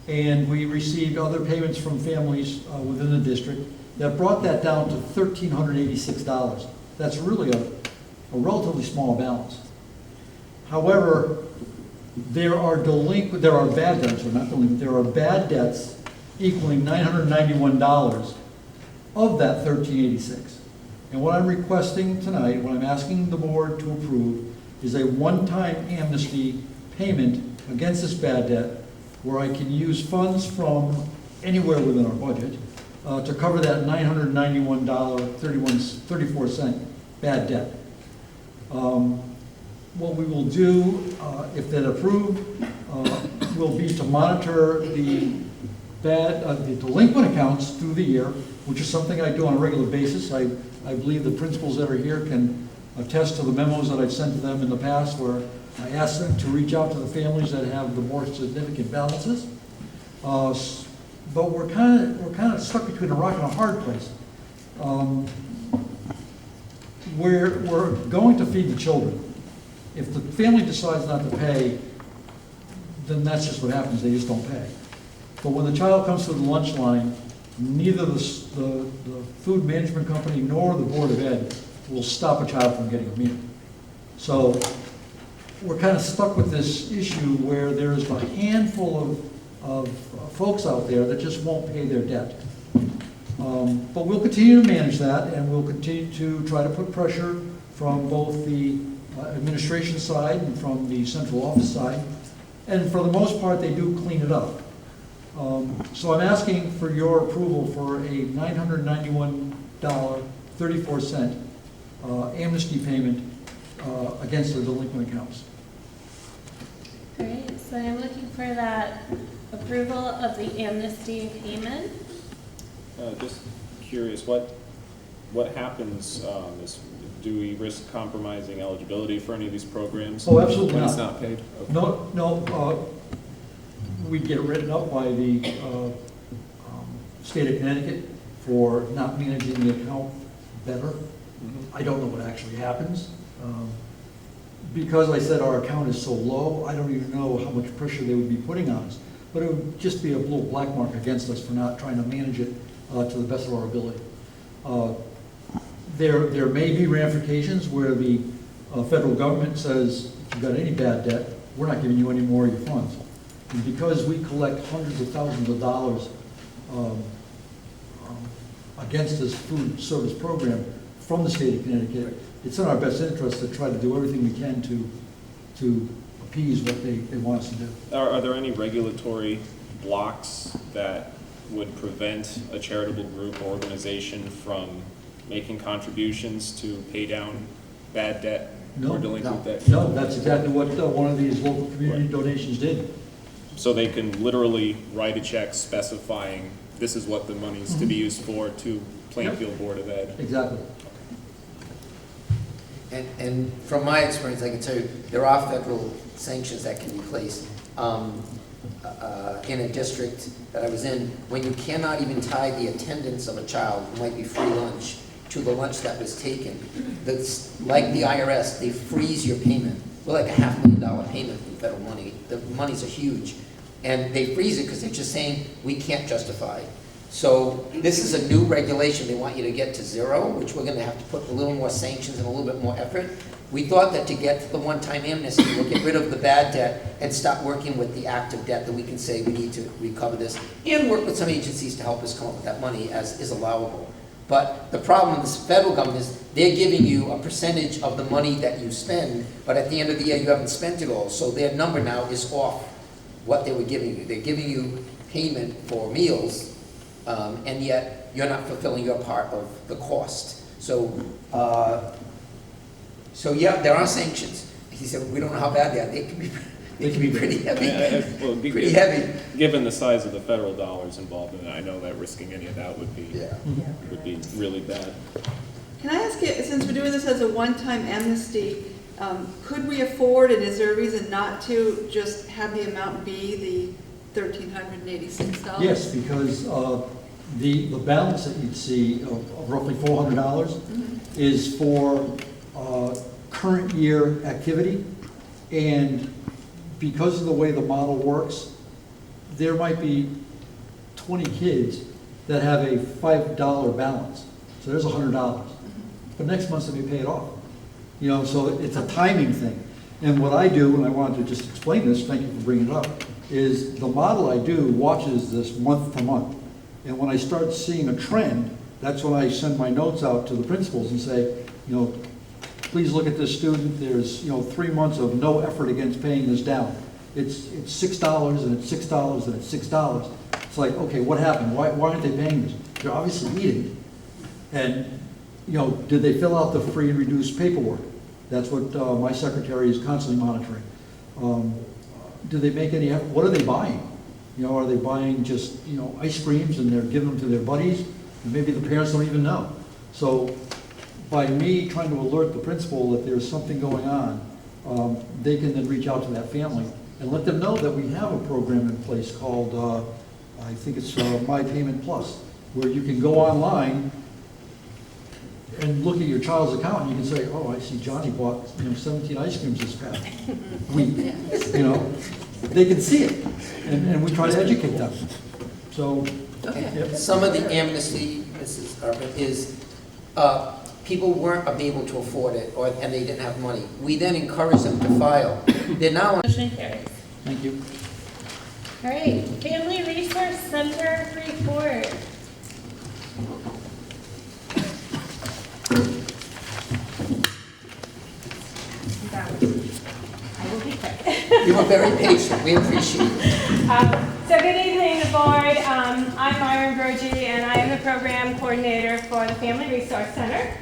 C: and we received other payments from families within the district that brought that down to $1,386. That's really a relatively small balance. However, there are bad debts, or not delinquent, there are bad debts equaling $991 of that $1,386. And what I'm requesting tonight, what I'm asking the board to approve, is a one-time amnesty payment against this bad debt, where I can use funds from anywhere within our budget to cover that $991.34 bad debt. What we will do, if they're approved, will be to monitor the delinquent accounts through the year, which is something I do on a regular basis. I believe the principals that are here can attest to the memos that I've sent to them in the past, where I ask them to reach out to the families that have the more significant balances. But we're kind of stuck between a rock and a hard place. We're going to feed the children. If the family decides not to pay, then that's just what happens. They just don't pay. But when the child comes to the lunch line, neither the food management company nor the Board of Ed will stop a child from getting a meal. So we're kind of stuck with this issue where there's a handful of folks out there that just won't pay their debt. But we'll continue to manage that, and we'll continue to try to put pressure from both the administration side and from the central office side. And for the most part, they do clean it up. So I'm asking for your approval for a $991.34 amnesty payment against the delinquent accounts.
A: All right, so I'm looking for that approval of the amnesty payment.
F: Just curious, what happens, do we risk compromising eligibility for any of these programs?
C: Oh, absolutely
F: When it's
C: not.
F: not paid? Okay.
C: No, we'd get written up by the state of Connecticut for not managing the account better. I don't know what actually happens. Because I said our account is so low, I don't even know how much pressure they would be putting on us. But it would just be a little black mark against us for not trying to manage it to the best of our ability. There may be ramifications where the federal government says, if you've got any bad debt, we're not giving you any more of your funds. And because we collect hundreds of thousands of dollars against this food service program from the state of Connecticut, it's in our best interest to try to do everything we can to appease what they want us to do.
F: Are there any regulatory blocks that would prevent a charitable group or organization from making contributions to pay down bad debt or delinquent debt?
C: No, that's exactly what one of these local community donations did.
F: So they can literally write a check specifying this is what the money's to be used for to Plainfield Board of Ed?
C: Exactly.
E: And from my experience, I can tell you, there are federal sanctions that can be placed in a district that I was in, when you cannot even tie the attendance of a child who might be free lunch to the lunch that was taken. That's like the IRS, they freeze your payment. We're like a $500,000 payment in federal money. The monies are huge. And they freeze it because they're just saying, we can't justify it. So this is a new regulation. They want you to get to zero, which we're going to have to put a little more sanctions and a little bit more effort. We thought that to get to the one-time amnesty, we'll get rid of the bad debt and start working with the active debt, that we can say we need to recover this, and work with some agencies to help us come up with that money as is allowable. But the problem with this federal government is they're giving you a percentage of the money that you spend, but at the end of the year you haven't spent it all. So their number now is off what they were giving you. They're giving you payment for meals, and yet you're not fulfilling your part of the cost. So, so yeah, there are sanctions. He said, we don't know how bad they are. They can be pretty heavy.
F: Well,
E: Pretty heavy.
F: Given the size of the federal dollars involved in it, I know that risking any of that would be really bad.
H: Can I ask you, since we're doing this as a one-time amnesty, could we afford, and is there a reason not to, just have the amount be the $1,386?
C: Yes, because the balance that you'd see of roughly $400 is for current year activity, and because of the way the model works, there might be 20 kids that have a $5 balance, so there's $100. But next month they may pay it off. You know, so it's a timing thing. And what I do, and I wanted to just explain this, thank you for bringing it up, is the model I do watches this month to month. And when I start seeing a trend, that's when I send my notes out to the principals and say, you know, please look at this student. There's, 3 months of no effort against paying this down. It's $6 and it's $6 and it's $6. It's like, okay, what happened? Why aren't they paying this? They're obviously eating. And, did they fill out the free and reduced paperwork? That's what my secretary is constantly monitoring. Do they make any effort? What are they buying? Are they buying just, ice creams and they're giving them to their buddies? And maybe the parents don't even know. So by me trying to alert the principal that there's something going on, they can then reach out to that family and let them know that we have a program in place called, I think it's My Payment Plus, where you can go online and look at your child's account and you can say, oh, I see Johnny bought 17 ice creams this past week. They can see it, and we try to educate them. So, yep.
E: Some of the amnesty, Mrs. Urban, is people weren't able to afford it, and they didn't have money. We then encourage them to file. They're now on.
A: Motion carries.
C: Thank you.
A: All right, Family Resource Center report.
E: You were very patient, we appreciate it.
I: So good evening, the board. I'm Myron Burgee, and I am the program coordinator for the Family Resource Center.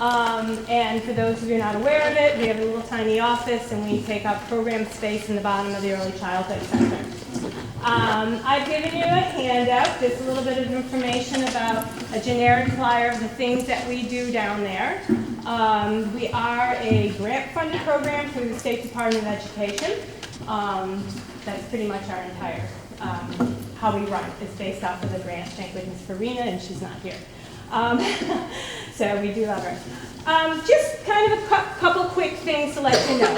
I: And for those of you not aware of it, we have a little tiny office, and we take up program space in the bottom of the Early Childhood Center. I've given you a handout, just a little bit of information about a generic flyer of the things that we do down there. We are a grant-funded program through the State Department of Education. That's pretty much our entire, how we run. It's based off of the grant. Thank goodness for Rena, and she's not here. So we do love her. Just kind of a couple quick things to let you know.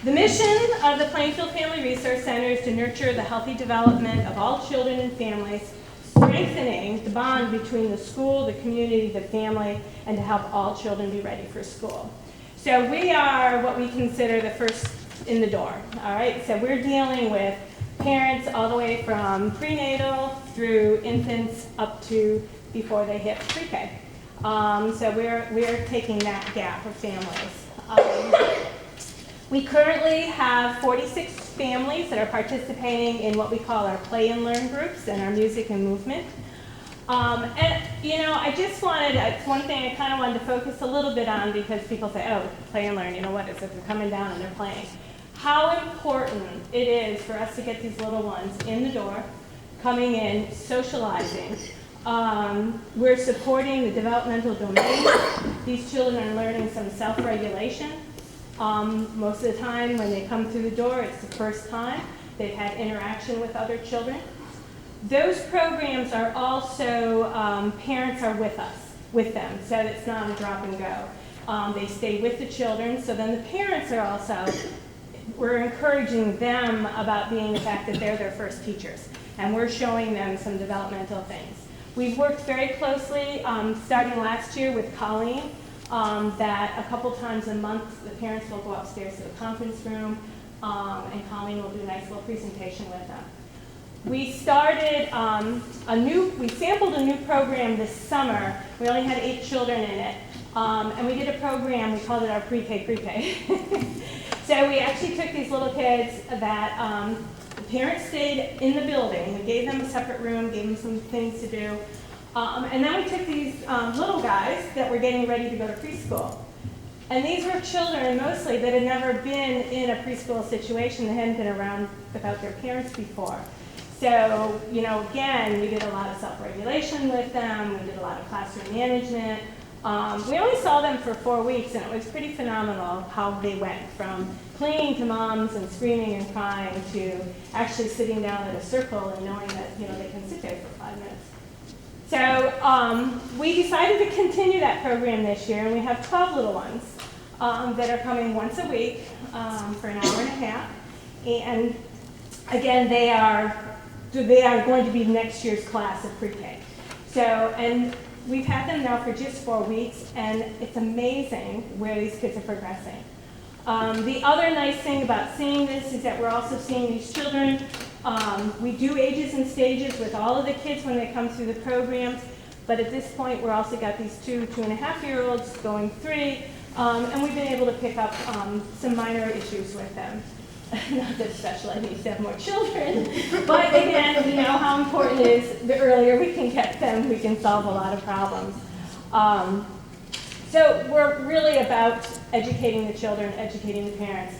I: The mission of the Plainfield Family Resource Center is to nurture the healthy development of all children and families, strengthening the bond between the school, the community, the family, and to help all children be ready for school. So we are what we consider the first in the door, all right? So we're dealing with parents all the way from prenatal through infants up to before they hit pre-K. So we're taking that gap of families. We currently have 46 families that are participating in what we call our play and learn groups and our music and movement. And you know, I just wanted, it's one thing I kind of wanted to focus a little bit on because people say, oh, play and learn, you know what, it's if they're coming down and they're playing. How important it is for us to get these little ones in the door, coming in, socializing. We're supporting the developmental domain. These children are learning some self-regulation. Most of the time when they come through the door, it's the first time they've had interaction with other children. Those programs are also, parents are with them, so it's not a drop and go. They stay with the children, so then the parents are also, we're encouraging them about being the fact that they're their first teachers, and we're showing them some developmental things. We've worked very closely, starting last year with Colleen, that a couple times a month the parents will go upstairs to the conference room, and Colleen will do a nice little presentation with them. We started we sampled a new program this summer. We only had 8 children in it, and we did a program, we called it our pre-K. So we actually took these little kids that the parents stayed in the building. We gave them a separate room, gave them some things to do. And then we took these little guys that were getting ready to go to preschool. And these were children mostly that had never been in a preschool situation. They hadn't been around without their parents before. So, you know, again, we did a lot of self-regulation with them. We did a lot of classroom management. We only saw them for 4 weeks, and it was pretty phenomenal how they went from clinging to moms and screaming and crying to actually sitting down in a circle and knowing that, you know, they can sit there for 5 minutes. So we decided to continue that program this year, and we have 12 little ones that are coming once a week for an hour and a half. And again, they are going to be next year's class of pre-K. So, and we've had them now for just 4 weeks, and it's amazing where these kids are progressing. The other nice thing about seeing this is that we're also seeing these children. We do ages and stages with all of the kids when they come through the programs, but at this point we're also got these 2.5-year-olds going 3, and we've been able to pick up some minor issues with them. Not that special ed needs to have more children, but again, we know how important it is. The earlier we can get them, we can solve a lot of problems. So we're really about educating the children, educating the parents.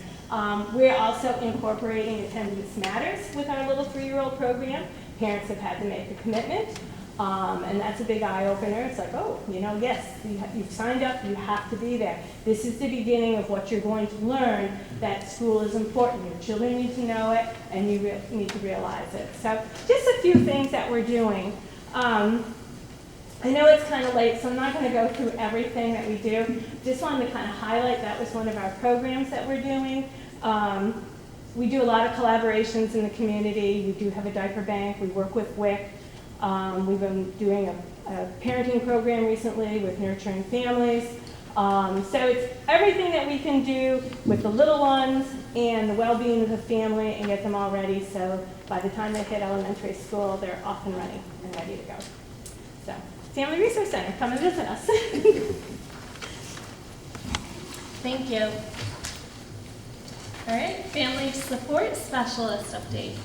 I: We're also incorporating attendance matters with our little 3-year-old program. Parents have had to make a commitment, and that's a big eye-opener. It's like, oh, you know, yes, you've signed up, you have to be there. This is the beginning of what you're going to learn, that school is important. Your children need to know it, and you need to realize it. So just a few things that we're doing. I know it's kind of late, so I'm not going to go through everything that we do. Just wanted to kind of highlight that was one of our programs that we're doing. We do a lot of collaborations in the community. We do have a diaper bank. We work with WIC. We've been doing a parenting program recently with Nurturing Families. So it's everything that we can do with the little ones and the well-being of the family and get them all ready so by the time they hit elementary school, they're off and running and ready to go. So, Family Resource Center, come and visit us.
A: Thank you. All right, family support specialist update.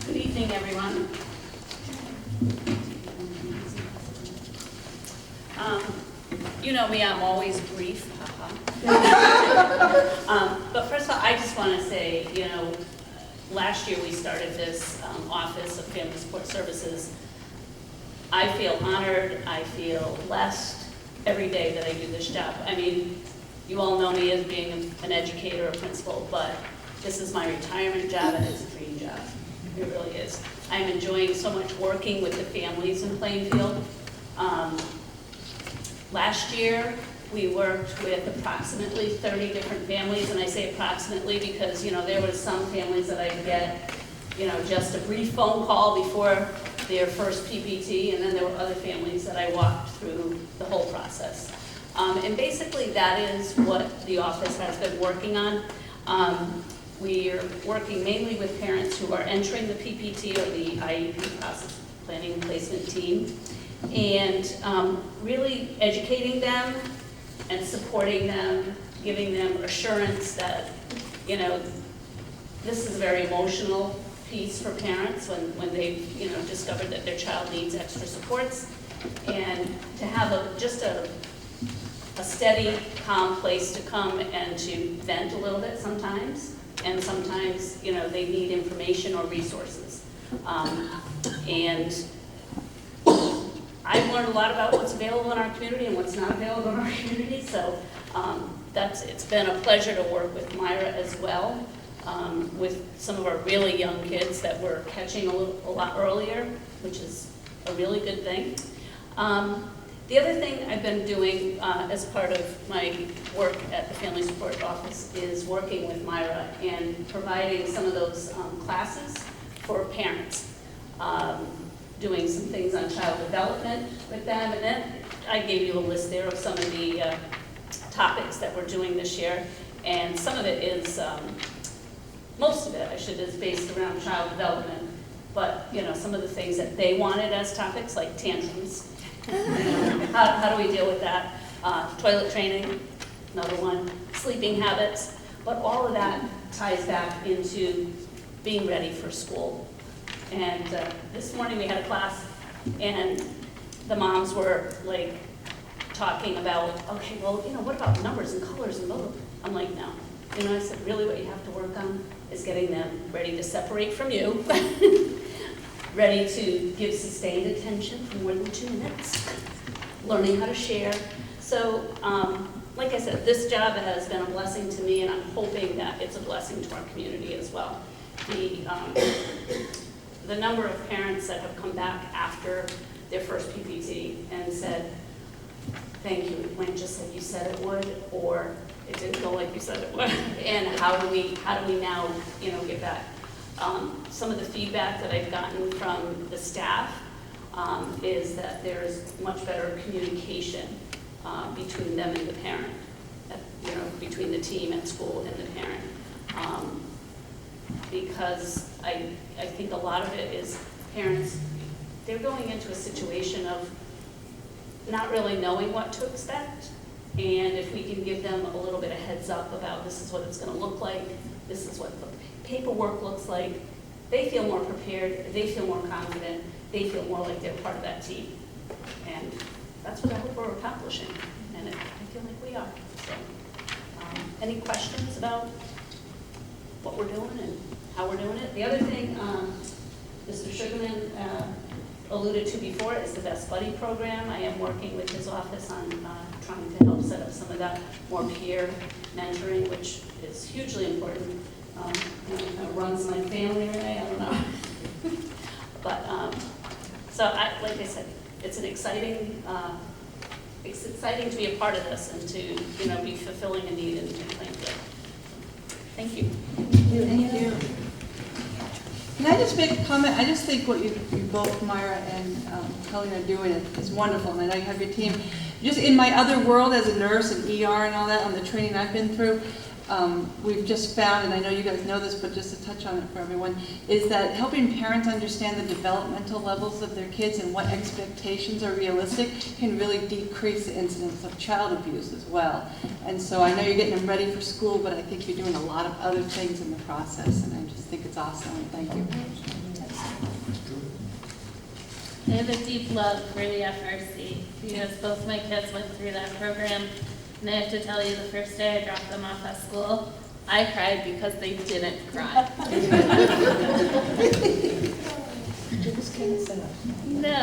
J: Good evening, everyone. You know me, I'm always brief. But first of all, I just want to say, you know, last year we started this Office of Family Support Services. I feel honored, I feel blessed every day that I do this job. I mean, you all know me as being an educator or principal, but this is my retirement job and it's a dream job. It really is. I'm enjoying so much working with the families in Plainfield. Last year, we worked with approximately 30 different families, and I say approximately because, you know, there were some families that I'd get, you know, just a brief phone call before their first PPT, and then there were other families that I walked through the whole process. And basically that is what the office has been working on. We are working mainly with parents who are entering the PPT or the IEP process planning and placement team, and really educating them and supporting them, giving them assurance that, you know, this is a very emotional piece for parents when they've, you know, discovered that their child needs extra supports, and to have just a steady, calm place to come and to vent a little bit sometimes, and sometimes, you know, they need information or resources. And I've learned a lot about what's available in our community and what's not available in our community, so it's been a pleasure to work with Myra as well, with some of our really young kids that we're catching a lot earlier, which is a really good thing. The other thing I've been doing as part of my work at the Family Support Office is working with Myra and providing some of those classes for parents. Doing some things on child development with them, and then I gave you a list there of some of the topics that we're doing this year, and some of it is, most of it is based around child development, but you know, some of the things that they wanted as topics, like tantrums. How do we deal with that? Toilet training, another one, sleeping habits, but all of that ties back into being ready for school. And this morning we had a class, and the moms were like talking about, okay, well, you know, what about numbers and colors and blah, blah, blah. I'm like, no. You know, I said, really what you have to work on is getting them ready to separate from you, ready to give sustained attention for more than 2 minutes, learning how to share. So, like I said, this job has been a blessing to me, and I'm hoping that it's a blessing to our community as well. The number of parents that have come back after their first PPT and said, thank you, it went just like you said it would, or it didn't go like you said it would, and how do we now, you know, get back? Some of the feedback that I've gotten from the staff is that there's much better communication between them and the parent, you know, between the team at school and the parent. Because I think a lot of it is parents, they're going into a situation of not really knowing what to expect, and if we can give them a little bit of heads up about this is what it's going to look like, this is what the paperwork looks like, they feel more prepared, they feel more confident, they feel more like they're part of that team. And that's what I hope we're accomplishing, and I feel like we are. So, any questions about what we're doing and how we're doing it? The other thing Mr. Sugarman alluded to before is the Best Buddy program. I am working with his office on trying to help set up some of that more peer mentoring, which is hugely important. You know, it runs my family today, I don't know. But, so like I said, it's exciting to be a part of this and to, you know, be fulfilling a need in Plainfield. Thank you.
H: Thank you. Can I just make a comment? I just think what you both, Myra and Kelly, are doing is wonderful, and I know you have your team. Just in my other world as a nurse and ER and all that, on the training I've been through, we've just found, and I know you guys know this, but just to touch on it for everyone, is that helping parents understand the developmental levels of their kids and what expectations are realistic can really decrease the incidence of child abuse as well. And so I know you're getting them ready for school, but I think you're doing a lot of other things in the process, and I just think it's awesome. Thank you.
A: I have a deep love for the FRC because both my kids went through that program. And I have to tell you, the first day I dropped them off at school, I cried because they didn't cry. No.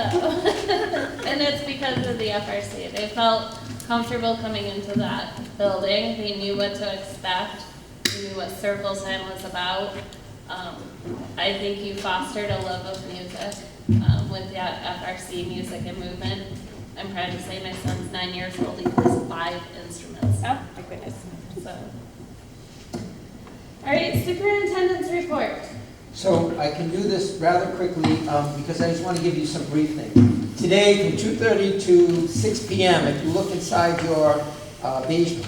A: And it's because of the FRC. They felt comfortable coming into that building. They knew what to expect. They knew what circle time was about. I think you fostered a love of music with the FRC Music and Movement. I'm proud to say my son's 9 years old. He plays 5 instruments.
I: Oh, my goodness.
A: So, all right, superintendent's report.
E: So I can do this rather quickly because I just want to give you some brief things. Today from 2:30 to 6 p.m., if you look inside your beige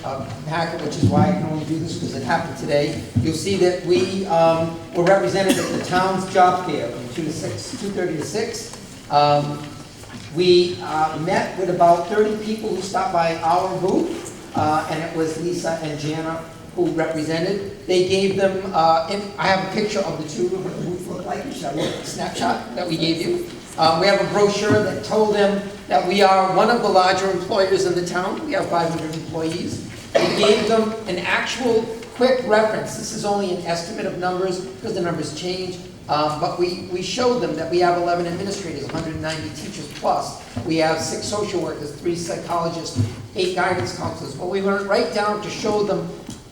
E: packet, which is why I can only do this because it happened today, you'll see that we were represented at the town's job fair from 2:30 to 6. We met with about 30 people who stopped by our booth, and it was Lisa and Jana who represented. They gave them, I have a picture of the two of what the booth looked like, a snapshot that we gave you. We have a brochure that told them that we are one of the larger employers in the town. We have 500 employees. We gave them an actual quick reference. This is only an estimate of numbers because the numbers change. But we showed them that we have 11 administrators, 190 teachers plus. We have 6 social workers, 3 psychologists, 8 guidance counselors. But we went right down to show them,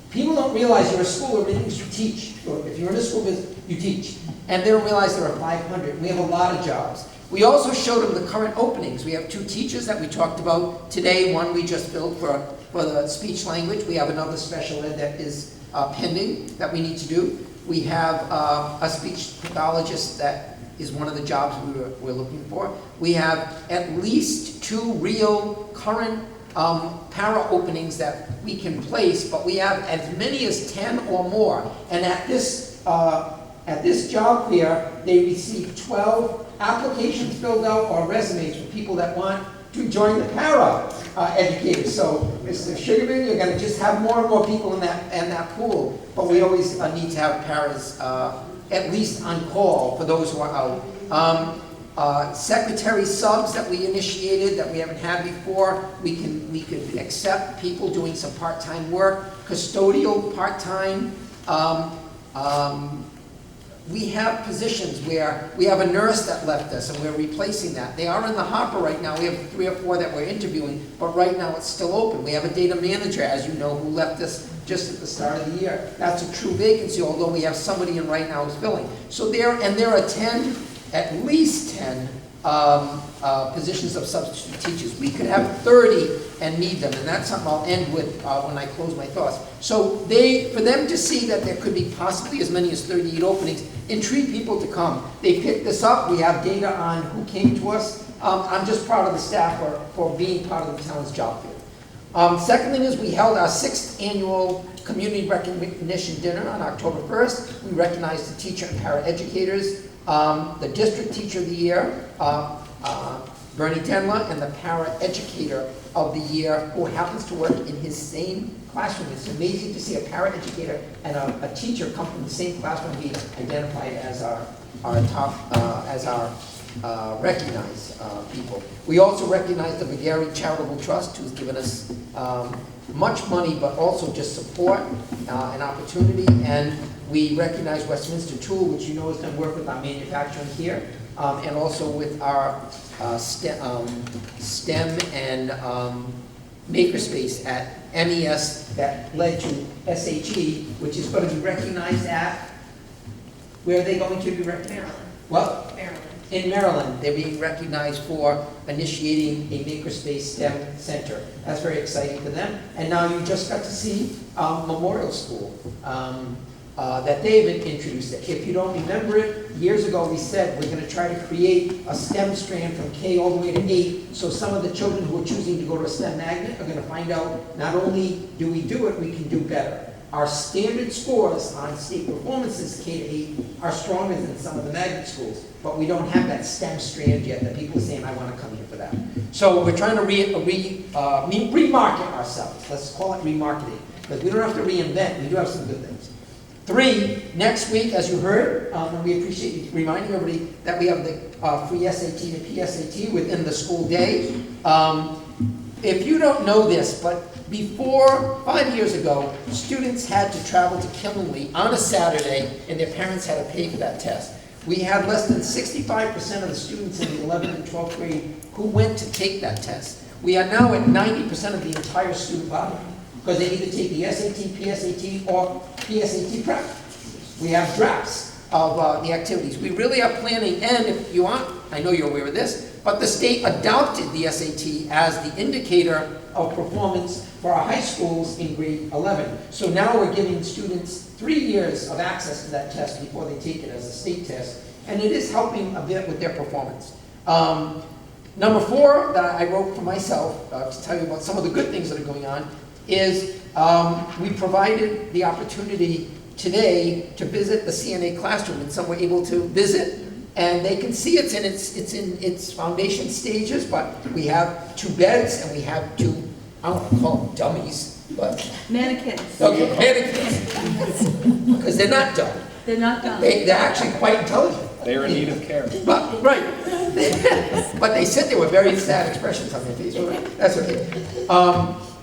E: people don't realize you're a school, everything is you teach. If you're in a school business, you teach. And they don't realize there are 500. We have a lot of jobs. We also showed them the current openings. We have 2 teachers that we talked about today. One we just filled for the speech language. We have another special ed that is pending that we need to do. We have a speech pathologist that is one of the jobs we're looking for. We have at least 2 real current para openings that we can place, but we have as many as 10 or more. And at this job fair, they received 12 applications filled out or resumes from people that want to join the para educators. So, Mr. Sugarman, you're going to just have more and more people in that pool. But we always need to have paras at least on call for those who are out. Secretary subs that we initiated that we haven't had before. We could accept people doing some part-time work, custodial part-time. We have positions where we have a nurse that left us and we're replacing that. They are in the hopper right now. We have 3 or 4 that we're interviewing, but right now it's still open. We have a data manager, as you know, who left us just at the start of the year. That's a true vacancy, although we have somebody in right now who's filling. So there are 10, at least 10 positions of substitute teachers. We could have 30 and need them, and that's something I'll end with when I close my thoughts. So for them to see that there could be possibly as many as 38 openings, intrigue people to come. They picked this up. We have data on who came to us. I'm just proud of the staff for being part of the town's job fair. Second thing is we held our 6th annual community recognition dinner on October 1st. We recognized the teacher and paraeducators, the district teacher of the year, Bernie Denla, and the para-educator of the year who happens to work in his same classroom. It's amazing to see a para-educator and a teacher come from the same classroom and be identified as our recognized people. We also recognize the McGarry Charitable Trust, who's given us much money, but also just support and opportunity. And we recognize Westminster Tool, which you know has done work with our manufacturing here, and also with our STEM and makerspace at MES that led to SHE, which is going to be recognized at, where are they going to be recognized? What?
J: Maryland.
E: In Maryland, they're being recognized for initiating a makerspace STEM center. That's very exciting for them. And now you just got to see Memorial School that they've introduced. If you don't remember it, years ago we said we're going to try to create a STEM strand from K all the way to 8, so some of the children who are choosing to go to a STEM magnet are going to find out not only do we do it, we can do better. our standard scores on state performances, K to 8, are stronger than some of the magnet schools, but we don't have that STEM strand yet that people are saying, I want to come here for that. So we're trying to remarket ourselves. Let's call it remarketing, because we don't have to reinvent. We do have some good things. 3, next week, as you heard, and we appreciate you reminding everybody that we have the free SAT and PSAT within the school day. If you don't know this, but before, 5 years ago, students had to travel to Kimberly on a Saturday, and their parents had to pay for that test. We had less than 65% of the students in the 11th and 12th grade who went to take that test. We are now at 90% of the entire student body, because they either take the SAT, PSAT, or PSAT prep. We have drafts of the activities. We really are planning, and if you want, I know you're aware of this, but the state adopted the SAT as the indicator of performance for our high schools in grade 11. So now we're giving students 3 years of access to that test before they take it as a state test, and it is helping a bit with their performance. Number 4 that I wrote for myself to tell you about some of the good things that are going on is we provided the opportunity today to visit the CNA classroom, and some were able to visit, and they can see it's in its foundation stages, but we have 2 beds and we have 2, I don't want to call them dummies, but
H: Mannequins.
E: okay, mannequins, because they're not dumb.
H: They're not dumb.
E: They're actually quite intelligent.
F: They are in need of care.
E: But, right. But they said there were very sad expressions on their face. But that's okay.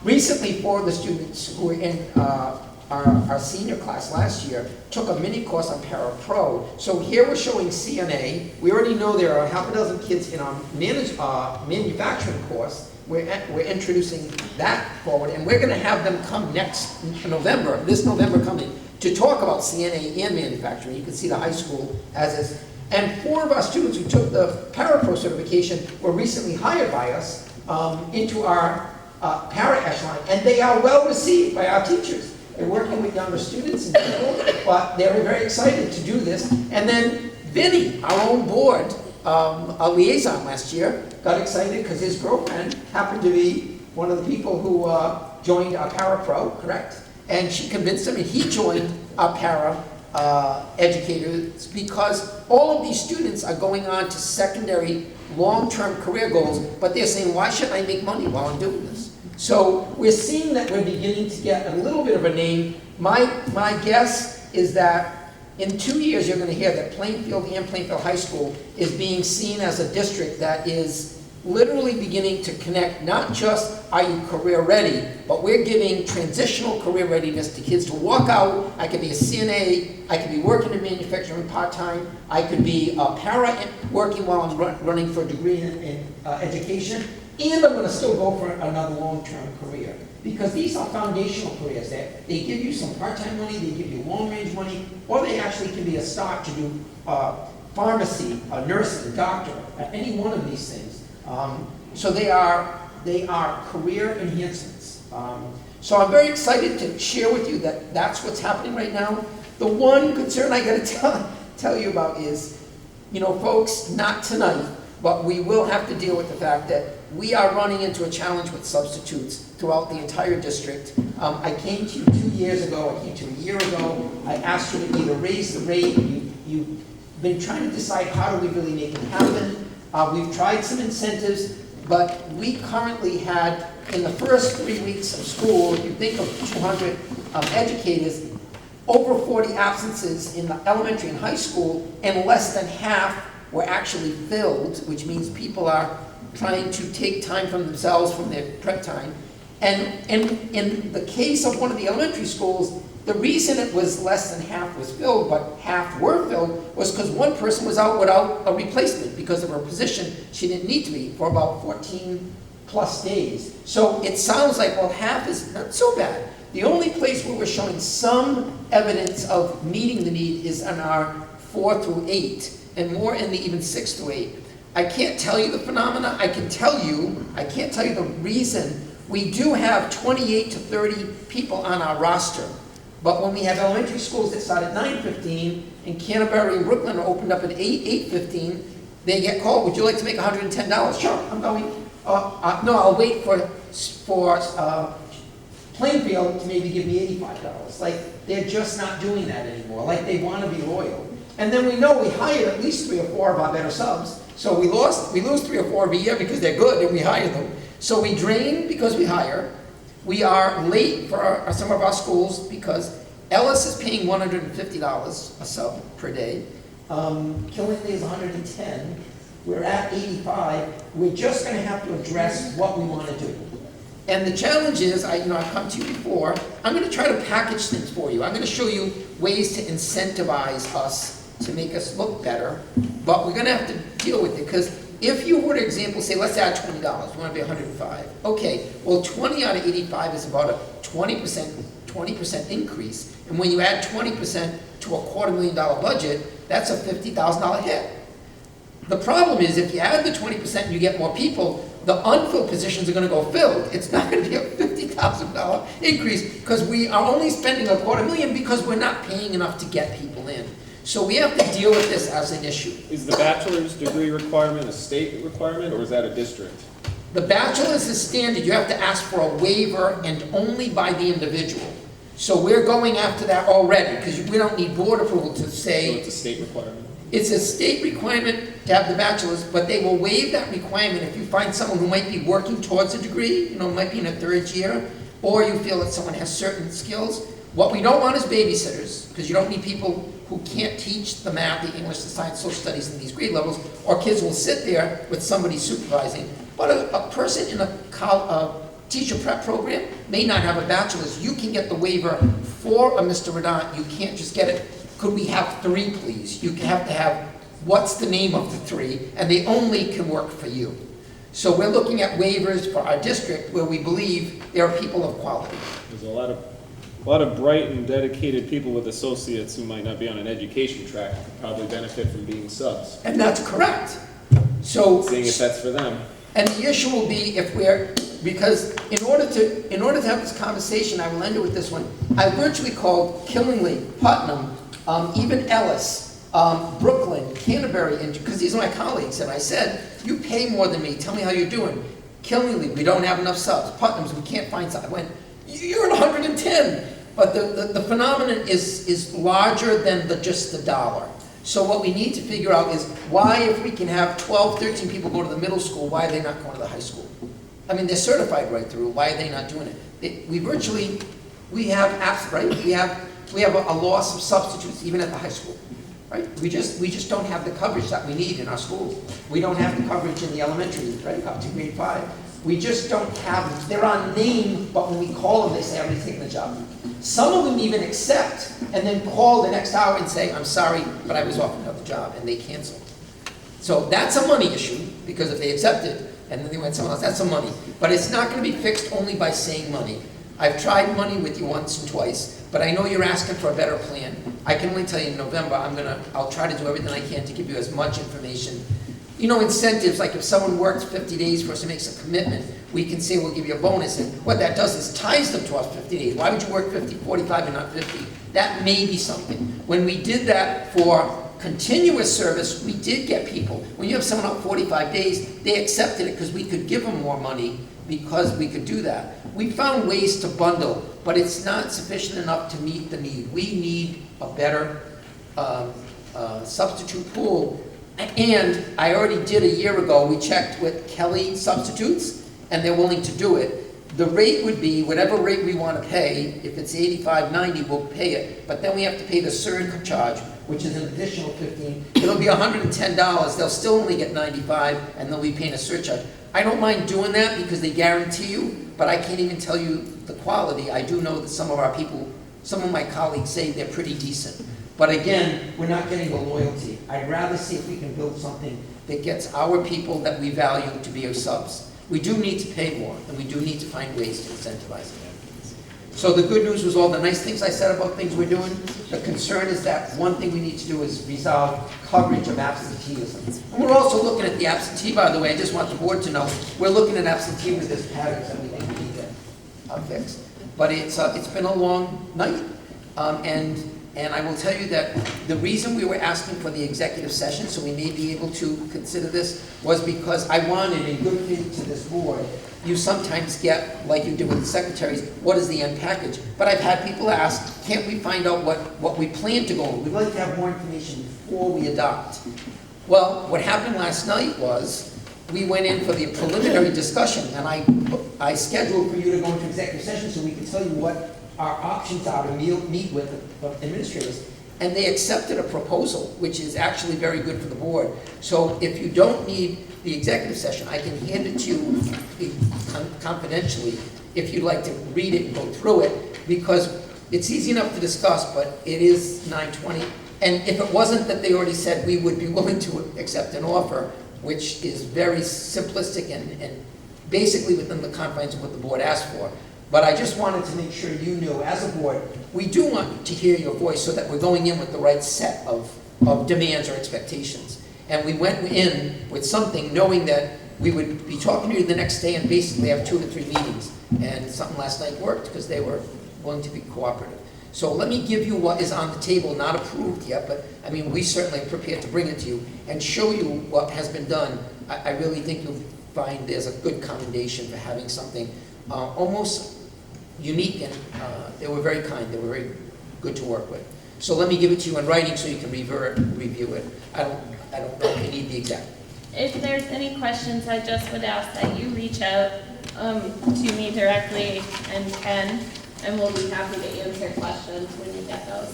E: Recently, 4 of the students who were in our senior class last year took a mini course on Para-Pro. So here we're showing CNA. We already know there are half a dozen kids in our manufacturing course. We're introducing that forward, and we're going to have them come next November, this November coming, to talk about CNA and manufacturing. You can see the high school as is. And 4 of our students who took the Para-Pro certification were recently hired by us into our para echelon, and they are well received by our teachers. They're working with younger students and people, but they were very excited to do this. And then Vinny, our own board, a liaison last year, got excited because his girlfriend happened to be one of the people who joined our Para-Pro, correct? And she convinced him, and he joined our para educators, because all of these students are going on to secondary long-term career goals, but they're saying, why shouldn't I make money while I'm doing this? So we're seeing that we're beginning to get a little bit of a name. My guess is that in 2 years you're going to hear that Plainfield and Plainfield High School is being seen as a district that is literally beginning to connect, not just are you career ready, but we're giving transitional career readiness to kids to walk out. I could be a CNA, I could be working in manufacturing part-time, I could be a para working while I'm running for a degree in education, and I'm going to still go for another long-term career. Because these are foundational careers. They give you some part-time money, they give you long-range money, or they actually can be a start to do pharmacy, nursing, doctor, any one of these things. So they are career enhancements. So I'm very excited to share with you that that's what's happening right now. The one concern I got to tell you about is, you know, folks, not tonight, but we will have to deal with the fact that we are running into a challenge with substitutes throughout the entire district. I came to you 2 years ago, I came to you a year ago, I asked you to either raise the rate, you've been trying to decide how do we really make it happen. We've tried some incentives, but we currently had, in the first 3 weeks of school, if you think of 200 educators, over 40 absences in the elementary and high school, and less than half were actually filled, which means people are trying to take time from themselves from their prep time. And in the case of one of the elementary schools, the reason it was less than half was filled, but half were filled, was because one person was out without a replacement because of her position. She didn't need to be for about 14 plus days. So it sounds like, well, half is not so bad. The only place where we're showing some evidence of meeting the need is in our 4 through 8, and more in the even 6 through 8. I can't tell you the phenomena. I can't tell you the reason. We do have 28 to 30 people on our roster. But when we have elementary schools that start at 9:15, and Canterbury and Brooklyn are opened up at 8:15, they get called, would you like to make $110? Sure, I'm going. No, I'll wait for Plainfield to maybe give me $85. Like, they're just not doing that anymore, like they want to be loyal. And then we know we hired at least 3 or 4 of our better subs. So we lose 3 or 4 every year because they're good and we hire them. So we drain because we hire. We are late for some of our schools because Ellis is paying $150 a sub per day. Killingly is $110. We're at $85. We're just going to have to address what we want to do. And the challenge is, I've come to you before, I'm going to try to package things for you. I'm going to show you ways to incentivize us to make us look better, but we're going to have to deal with it, because if you were to, example, say, let's add $20, we want to be 105. Okay, well, 20 out of 85 is about a 20% increase, and when you add 20% to a $250,000 budget, that's a $50,000 hit. The problem is, if you add the 20% and you get more people, the unfilled positions are going to go filled. It's not going to be a $50,000 increase because we are only spending $250,000 because we're not paying enough to get people in. So we have to deal with this as an issue.
F: Is the bachelor's degree requirement a state requirement, or is that a district?
E: The bachelor's is standard. You have to ask for a waiver, and only by the individual. So we're going after that already, because we don't need board approval to say.
F: So it's a state requirement?
E: It's a state requirement to have the bachelor's, but they will waive that requirement if you find someone who might be working towards a degree, might be in a 3rd year, or you feel that someone has certain skills. What we don't want is babysitters, because you don't need people who can't teach the math, the English, the science, social studies in these grade levels, or kids will sit there with somebody supervising. But a person in a teacher prep program may not have a bachelor's. You can get the waiver for a Mr. Radant. You can't just get it. Could we have 3, please? You have to have, what's the name of the 3, and they only can work for you. So we're looking at waivers for our district where we believe there are people of quality.
F: There's a lot of bright and dedicated people with associates who might not be on an education track who could probably benefit from being subs.
E: And that's correct. So,
F: seeing if that's for them.
E: And the issue will be because in order to have this conversation, I will end it with this one. I virtually called Killingly, Putnam, even Ellis, Brooklyn, Canterbury, because these are my colleagues, and I said, you pay more than me, tell me how you're doing. Killingly, we don't have enough subs. Putnam's, we can't find subs. I went, you're at 110. But the phenomenon is larger than just the dollar. So what we need to figure out is why, if we can have 12, 13 people go to the middle school, why are they not going to the high school? I mean, they're certified right through. Why are they not doing it? We have apps, right? We have a loss of substitutes even at the high school, right? We just don't have the coverage that we need in our schools. We don't have the coverage in the elementary, right, up to grade 5. We just don't have, they're on name, but when we call them, they say, I'm already taking the job. Some of them even accept and then call the next hour and say, I'm sorry, but I was offered another job, and they cancel. So that's a money issue, because if they accept it and then they went somewhere else, that's some money. But it's not going to be fixed only by saying money. I've tried money with you once and twice, but I know you're asking for a better plan. I can only tell you in November, I'll try to do everything I can to give you as much information. Incentives, like if someone works 50 days for us and makes a commitment, we can say we'll give you a bonus, and what that does is ties them to us 50 days. Why would you work 50, 45 and not 50? That may be something. When we did that for continuous service, we did get people. When you have someone out 45 days, they accepted it because we could give them more money because we could do that. We found ways to bundle, but it's not sufficient enough to meet the need. We need a better substitute pool. And I already did a year ago, we checked with Kelly Substitutes, and they're willing to do it. The rate would be whatever rate we want to pay. If it's $85, $90, we'll pay it. But then we have to pay the surcharge, which is an additional $15. It'll be $110. They'll still only get $95, and they'll be paying a surcharge. I don't mind doing that because they guarantee you, but I can't even tell you the quality. I do know that some of our people, some of my colleagues say they're pretty decent. But again, we're not getting the loyalty. I'd rather see if we can build something that gets our people that we value to be our subs. We do need to pay more, and we do need to find ways to incentivize it. So the good news was all the nice things I said about things we're doing. The concern is that one thing we need to do is resolve coverage of absenteeism. And we're also looking at the absentee, by the way. I just want the board to know. We're looking at absentee with this patterns that we think we need to fix. But it's been a long night. And I will tell you that the reason we were asking for the executive session, so we may be able to consider this, was because I wanted, in good faith to this board, you sometimes get, like you do with the secretaries, what is the end package? But I've had people ask, can't we find out what we plan to go on? We'd like to have more information before we adopt. Well, what happened last night was, we went in for the preliminary discussion, and I scheduled for you to go into executive session so we could tell you what our options are to meet with the administrators. And they accepted a proposal, which is actually very good for the board. So if you don't need the executive session, I can hand it to you confidentially, if you'd like to read it and go through it, because it's easy enough to discuss, but it is 9:20. And if it wasn't that they already said we would be willing to accept an offer, which is very simplistic and basically within the confines of what the board asked for. But I just wanted to make sure you knew, as a board, we do want to hear your voice so that we're going in with the right set of demands or expectations. And we went in with something knowing that we would be talking to you the next day and basically have 2 to 3 meetings. And something last night worked because they were willing to be cooperative. So let me give you what is on the table, not approved yet, but I mean, we certainly are prepared to bring it to you and show you what has been done. I really think you'll find there's a good commendation for having something almost unique, and they were very kind. They were very good to work with. So let me give it to you in writing so you can review it. I don't know if you need the exact.
A: If there's any questions, I just would ask that you reach out to me directly and Ken, and we'll be happy to answer questions when you get those.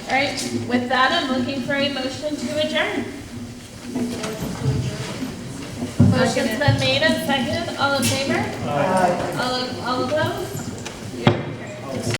A: All right, with that, I'm looking for a motion to adjourn. Motion's been made and seconded. All in favor? Aye. All opposed?